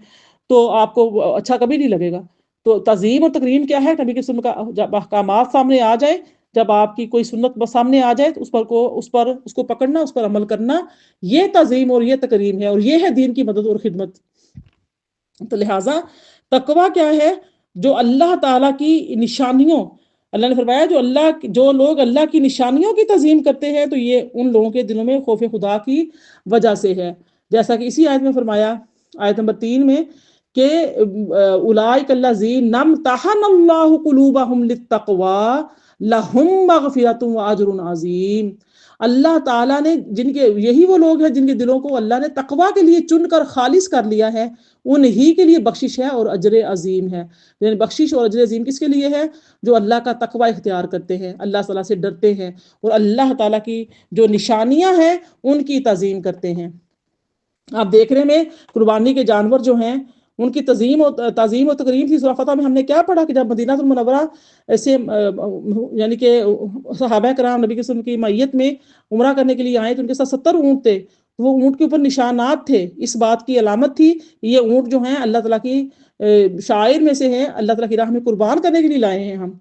تو آپ کو اچھا کبھی نہیں لگے گا۔ تو تعظیم اور تکریم کیا ہے؟ نبی کی سنت کا جب احکامات سامنے آ جائے، جب آپ کی کوئی سنت سامنے آ جائے تو اس کو پکڑنا، اس پر عمل کرنا، یہ تعظیم اور یہ تکریم ہے، اور یہ ہے دین کی مدد اور خدمت۔ تو لہٰذا تقوی کیا ہے؟ جو اللہ تعالیٰ کی نشانیوں، اللہ نے فرمایا جو لوگ اللہ کی نشانیوں کی تعظیم کرتے ہیں تو یہ ان لوگوں کے دلوں میں خوف خدا کی وجہ سے ہے، جیسا کہ اسی آیت میں فرمایا، آیت نمبر 3 میں، کہ اولئک الذین امتحن اللہ قلوبہم للتقوی لہم مغفرۃ و اجر عظیم۔ اللہ تعالیٰ نے جن کے، یہی وہ لوگ ہیں جن کے دلوں کو اللہ نے تقوی کے لیے چن کر خالص کر لیا ہے، انہی کے لیے بخشش ہے اور اجر عظیم ہے۔ یعنی بخشش اور اجر عظیم کس کے لیے ہے؟ جو اللہ کا تقوی اختیار کرتے ہیں، اللہ تعالیٰ سے ڈرتے ہیں اور اللہ تعالیٰ کی جو نشانیاں ہیں ان کی تعظیم کرتے ہیں۔ آپ دیکھ رہے میں قربانی کے جانور جو ہیں ان کی تعظیم و تکریم تھی۔ سورہ فتح میں ہم نے کیا پڑھا کہ جب مدینہ المنورہ ایسے یعنی کہ صحابہ کرام نبی کے وسلم کی معیت میں عمرہ کرنے کے لیے آئے تو ان کے ساتھ 70 اونٹ تھے، وہ اونٹ کے اوپر نشانات تھے، اس بات کی علامت تھی یہ اونٹ جو ہیں اللہ تعالیٰ کی شاعر میں سے ہیں، اللہ تعالیٰ کی راہ میں قربان کرنے کے لیے لائے ہیں ہم،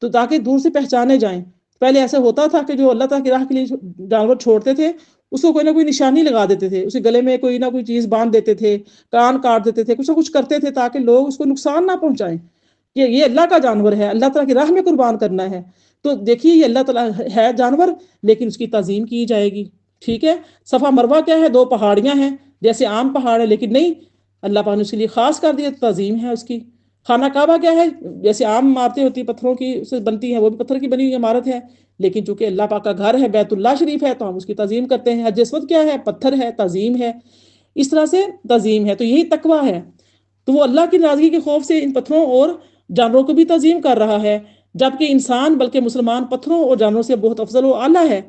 تو تاکہ دور سے پہچانے جائیں۔ پہلے ایسے ہوتا تھا کہ جو اللہ تعالیٰ کی راہ کے لیے جانور چھوڑتے تھے اس کو کوئی نہ کوئی نشانی لگا دیتے تھے، اسے گلے میں کوئی نہ کوئی چیز باندھ دیتے تھے، کان کاٹ دیتے تھے، کچھ نہ کچھ کرتے تھے تاکہ لوگ اس کو نقصان نہ پہنچائیں کہ یہ اللہ کا جانور ہے، اللہ تعالیٰ کی راہ میں قربان کرنا ہے۔ تو دیکھیے یہ اللہ تعالیٰ ہے جانور لیکن اس کی تعظیم کی جائے گی، ٹھیک ہے۔ صفا مروہ کیا ہے؟ 2 پہاڑیاں ہیں جیسے عام پہاڑ ہے، لیکن نہیں، اللہ پاک نے اس کے لیے خاص کر دیا، تعظیم ہے اس کی۔ خانہ کعبہ کیا ہے؟ جیسے عام عمارتیں ہوتی ہیں پتھروں کی سے بنتی ہیں، وہ بھی پتھر کی بنی ہوئی عمارت ہے، لیکن چونکہ اللہ پاک کا گھر ہے، بیت اللہ شریف ہے، تو ہم اس کی تعظیم کرتے ہیں۔ حجر اسود کیا ہے؟ پتھر ہے، تعظیم ہے، اس طرح سے تعظیم ہے۔ تو یہی تقویٰ ہے، تو وہ اللہ کی ناراضگی کے خوف سے ان پتھروں اور جانوروں کو بھی تعظیم کر رہا ہے، جبکہ انسان بلکہ مسلمان پتھروں اور جانوروں سے بہت افضل و اعلیٰ ہے۔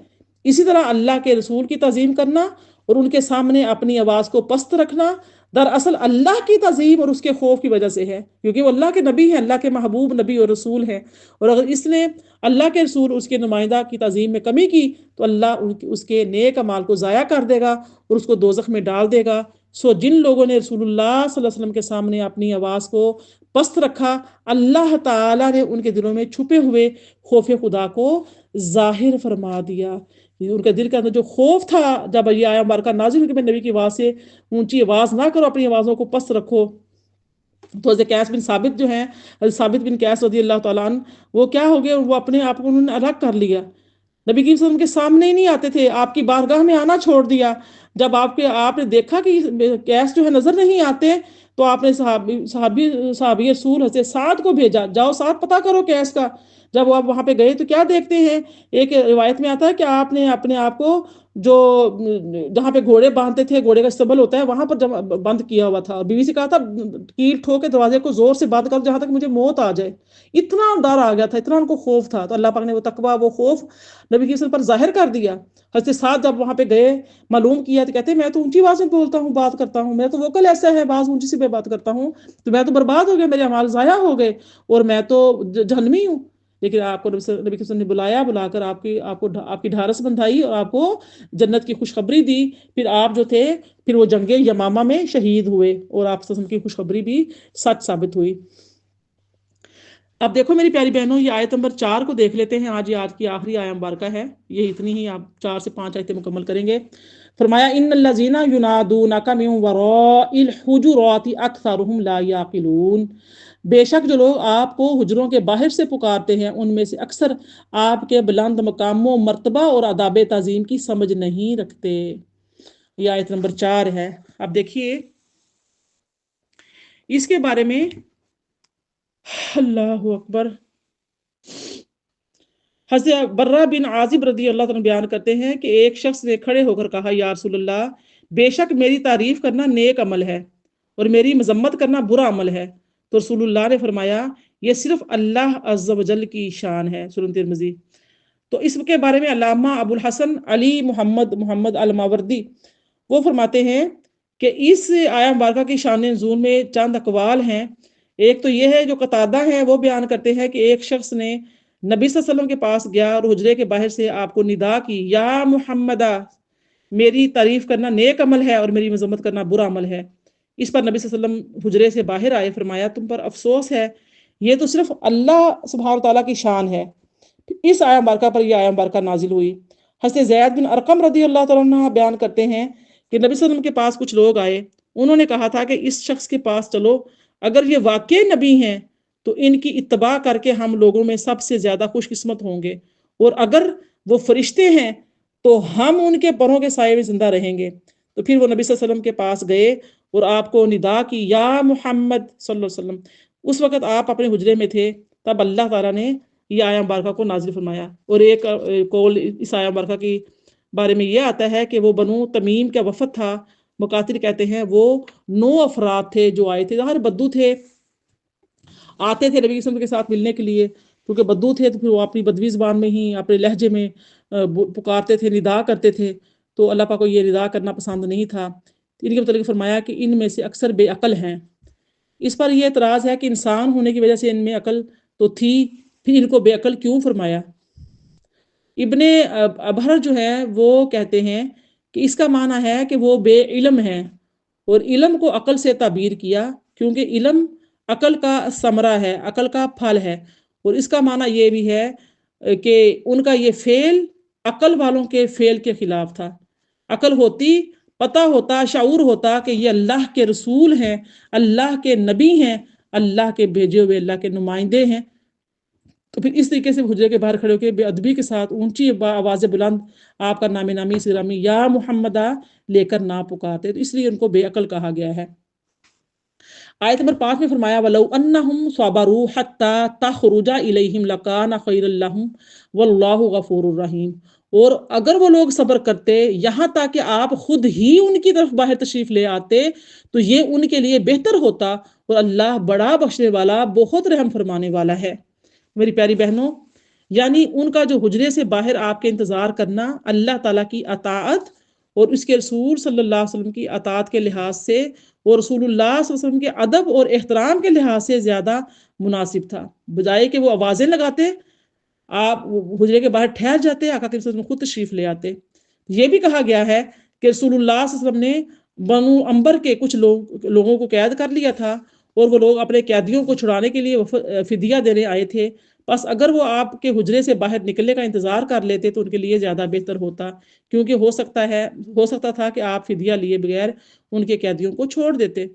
اسی طرح اللہ کے رسول کی تعظیم کرنا اور ان کے سامنے اپنی آواز کو پست رکھنا دراصل اللہ کی تعظیم اور اس کے خوف کی وجہ سے ہے، کیونکہ وہ اللہ کے نبی ہیں، اللہ کے محبوب نبی اور رسول ہیں، اور اگر اس نے اللہ کے رسول اس کے نمائندہ کی تعظیم میں کمی کی تو اللہ اس کے نیک اعمال کو ضائع کر دے گا اور اس کو دوزخ میں ڈال دے گا۔ سو جن لوگوں نے رسول اللہ صلی اللہ علیہ وسلم کے سامنے اپنی آواز کو پست رکھا، اللہ تعالیٰ نے ان کے دلوں میں چھپے ہوئے خوف خدا کو ظاہر فرما دیا۔ ان کے دل کے اندر جو خوف تھا جب یہ آیا مبارکہ نازل ہوئی کہ میں نبی کی آواز سے اونچی آواز نہ کرو، اپنی آوازوں کو پست رکھو، تو حضرت قیس بن ثابت جو ہیں، حضرت ثابت بن قیس رضی اللہ تعالیٰ عنہ، وہ کیا ہو گئے؟ وہ اپنے آپ کو انہوں نے الگ کر لیا، نبی کی وسلم کے سامنے ہی نہیں آتے تھے، آپ کی بارگاہ میں آنا چھوڑ دیا۔ جب آپ نے دیکھا کہ قیس جو ہے نظر نہیں آتے تو آپ نے صحابی رسول حضرت سعد کو بھیجا، جاؤ سعد پتہ کرو قیس کا۔ جب آپ وہاں پہ گئے تو کیا دیکھتے ہیں؟ ایک روایت میں آتا ہے کہ آپ نے اپنے آپ کو جو جہاں پہ گھوڑے باندھتے تھے، گھوڑے کا استبل ہوتا ہے وہاں پر بند کیا ہوا تھا، بیوی سے کہا تھا کیل ٹھوک کے دروازے کو زور سے بند کر جہاں تک مجھے موت آ جائے۔ اتنا ڈر آ گیا تھا، اتنا ان کو خوف تھا، تو اللہ پاک نے وہ تقویٰ، وہ خوف نبی کی وسلم پر ظاہر کر دیا۔ حضرت سعد جب وہاں پہ گئے معلوم کیا تو کہتے ہیں میں تو اونچی آواز میں بولتا ہوں، بات کرتا ہوں، میں تو ووکل ایسا ہے، بعض اونچی سے میں بات کرتا ہوں، تو میں تو برباد ہو گیا، میرے اعمال ضائع ہو گئے اور میں تو جہنمی ہوں۔ لیکن آپ کو نبی صلی اللہ علیہ وسلم نے بلا کر آپ کی ڈھارس بندھائی اور آپ کو جنت کی خوشخبری دی۔ پھر آپ جو تھے پھر وہ جنگ یمامہ میں شہید ہوئے اور آپ وسلم کی خوشخبری بھی سچ ثابت ہوئی۔ اب دیکھو میری پیاری بہنوں، یہ آیت نمبر 4 کو دیکھ لیتے ہیں، آج کی آخری آیت مبارکہ ہے، یہ اتنی ہی، آپ 4 سے 5 آیتیں مکمل کریں گے۔ فرمایا ان الذین ینادونک من وراء الحجرات اکثرهم لا یعقلون، بے شک جو لوگ آپ کو حجروں کے باہر سے پکارتے ہیں ان میں سے اکثر آپ کے بلند مقام و مرتبہ اور آداب تعظیم کی سمجھ نہیں رکھتے۔ یہ آیت نمبر 4 ہے۔ اب دیکھیے اس کے بارے میں، اللہ اکبر، حضرت برہ بن عازب رضی اللہ عنہ بیان کرتے ہیں کہ ایک شخص نے کھڑے ہو کر کہا یا رسول اللہ، بے شک میری تعریف کرنا نیک عمل ہے اور میری مذمت کرنا برا عمل ہے، تو رسول اللہ نے فرمایا یہ صرف اللہ عز و جل کی شان ہے، سنن ترمذی۔ تو اس کے بارے میں علامہ ابو الحسن علی محمد الماوردی وہ فرماتے ہیں کہ اس آیت مبارکہ کی شان نزول میں چند اقوال ہیں۔ ایک تو یہ ہے جو قتادہ ہیں وہ بیان کرتے ہیں کہ ایک شخص نے نبی صلی اللہ علیہ وسلم کے پاس گیا اور حجرے کے باہر سے آپ کو ندا کی یا محمدہ، میری تعریف کرنا نیک عمل ہے اور میری مذمت کرنا برا عمل ہے۔ اس پر نبی صلی اللہ علیہ وسلم حجرے سے باہر آئے، فرمایا تم پر افسوس ہے، یہ تو صرف اللہ سبحانہ تعالیٰ کی شان ہے۔ اس آیت مبارکہ پر یہ آیت مبارکہ نازل ہوئی۔ حضرت زید بن ارقم رضی اللہ تعالیٰ عنہ بیان کرتے ہیں کہ نبی صلی اللہ علیہ وسلم کے پاس کچھ لوگ آئے، انہوں نے کہا تھا کہ اس شخص کے پاس چلو، اگر یہ واقعی نبی ہیں تو ان کی اتباع کر کے ہم لوگوں میں سب سے زیادہ خوش قسمت ہوں گے، اور اگر وہ فرشتے ہیں تو ہم ان کے پروں کے سائے میں زندہ رہیں گے۔ تو پھر وہ نبی صلی اللہ علیہ وسلم کے پاس گئے اور آپ کو ندا کی یا محمد صلی اللہ علیہ وسلم۔ اس وقت آپ اپنے حجرے میں تھے، تب اللہ تعالیٰ نے یہ آیا مبارکہ کو نازل فرمایا۔ اور ایک قول اس آیا مبارکہ کی بارے میں یہ آتا ہے کہ وہ بنو تمیم کا وفد تھا، مقاتل کہتے ہیں وہ 9 افراد تھے جو آئے تھے، ہر بدو تھے، آتے تھے نبی وسلم کے ساتھ ملنے کے لیے، کیونکہ بدو تھے تو پھر وہ اپنی بدوی زبان میں ہی اپنے لہجے میں پکارتے تھے، ندا کرتے تھے، تو اللہ پاک کو یہ ندا کرنا پسند نہیں تھا۔ ان کے متعلق فرمایا کہ ان میں سے اکثر بے عقل ہیں۔ اس پر یہ اعتراض ہے کہ انسان ہونے کی وجہ سے ان میں عقل تو تھی، پھر ان کو بے عقل کیوں فرمایا؟ ابن ابہر جو ہے وہ کہتے ہیں کہ اس کا معنی ہے کہ وہ بے علم ہیں، اور علم کو عقل سے تعبیر کیا، کیونکہ علم عقل کا ثمرہ ہے، عقل کا پھل ہے، اور اس کا معنی یہ بھی ہے کہ ان کا یہ فعل عقل والوں کے فعل کے خلاف تھا۔ عقل ہوتی، پتہ ہوتا، شعور ہوتا کہ یہ اللہ کے رسول ہیں، اللہ کے نبی ہیں، اللہ کے بھیجے ہوئے اللہ کے نمائندے ہیں، تو پھر اس طریقے سے حجرے کے باہر کھڑے ہو کے بے ادبی کے ساتھ اونچی آواز بلند آپ کا نام نامی اسلامی یا محمدہ لے کر نہ پکارتے، تو اس لیے ان کو بے عقل کہا گیا ہے۔ آیت نمبر 5 میں فرمایا وَلَوْ أَنَّهُمْ صَبَرُوا حَتَّى تَخْرُجَ إِلَيْهِمْ لَكَانَ خَيْرًا لَّهُمْ وَاللَّهُ غَفُورٌ رَّحِيمٌ، اور اگر وہ لوگ صبر کرتے یہاں تک کہ آپ خود ہی ان کی طرف باہر تشریف لے آتے تو یہ ان کے لیے بہتر ہوتا، اور اللہ بڑا بخشنے والا بہت رحم فرمانے والا ہے۔ میری پیاری بہنوں، یعنی ان کا جو حجرے سے باہر آپ کے انتظار کرنا اللہ تعالیٰ کی اطاعت اور اس کے رسول صلی اللہ علیہ وسلم کی اطاعت کے لحاظ سے اور رسول اللہ صلی اللہ علیہ وسلم کے ادب اور احترام کے لحاظ سے زیادہ مناسب تھا، بجائے کہ وہ آوازیں لگاتے آپ حجرے کے باہر ٹھہر جاتے، آقا کے وسلم خود تشریف لے آتے۔ یہ بھی کہا گیا ہے کہ رسول اللہ صلی اللہ علیہ وسلم نے بنو عنبر کے کچھ لوگوں کو قید کر لیا تھا، اور وہ لوگ اپنے قیدیوں کو چھڑانے کے لیے فدیہ دینے آئے تھے، بس اگر وہ آپ کے حجرے سے باہر نکلنے کا انتظار کر لیتے تو ان کے لیے زیادہ بہتر ہوتا، کیونکہ ہو سکتا تھا کہ آپ فدیہ لیے بغیر ان کے قیدیوں کو چھوڑ دیتے۔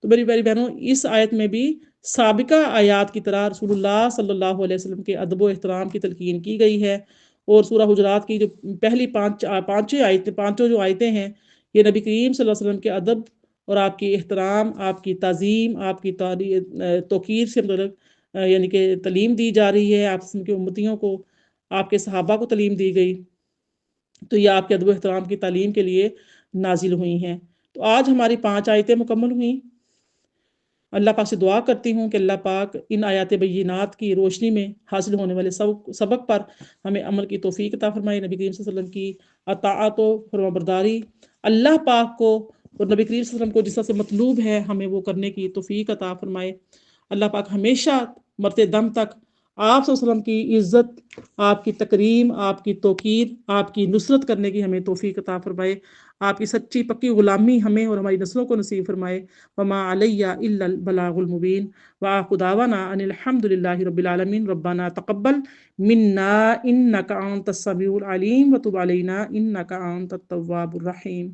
تو میری پیاری بہنوں، اس آیت میں بھی سابقہ آیات کی طرح رسول اللہ صلی اللہ علیہ وسلم کے ادب و احترام کی تلقین کی گئی ہے، اور سورہ حجرات کی جو پہلی پانچوں جو آیتیں ہیں، یہ نبی کریم صلی اللہ علیہ وسلم کے ادب اور آپ کی احترام، آپ کی تعظیم، آپ کی توقیر سے متعلق یعنی کہ تعلیم دی جا رہی ہے، آپ کی امتیوں کو، آپ کے صحابہ کو تعلیم دی گئی، تو یہ آپ کے ادب و احترام کی تعلیم کے لیے نازل ہوئی ہیں۔ تو آج ہماری 5 آیتیں مکمل ہوئیں۔ اللہ پاک سے دعا کرتی ہوں کہ اللہ پاک ان آیات بینات کی روشنی میں حاصل ہونے والے سبق پر ہمیں عمل کی توفیق عطا فرمائے، نبی کریم صلی اللہ علیہ وسلم کی اطاعت و فرمانبرداری، اللہ پاک کو اور نبی کریم صلی اللہ علیہ وسلم کو جس طرح سے مطلوب ہے ہمیں وہ کرنے کی توفیق عطا فرمائے۔ اللہ پاک ہمیشہ مرتے دم تک آپ صلی اللہ علیہ وسلم کی عزت، آپ کی تکریم، آپ کی توقیر، آپ کی نصرت کرنے کی ہمیں توفیق عطا فرمائے، آپ کی سچی پکی غلامی ہمیں اور ہماری نسلوں کو نصیب فرمائے۔ وما علیہ الا البلاغ المبین، وآخر دعوانا ان الحمد للہ رب العالمین، ربنا تقبل منا انک انت السمیع العلیم وتب علینا انک انت التواب الرحیم۔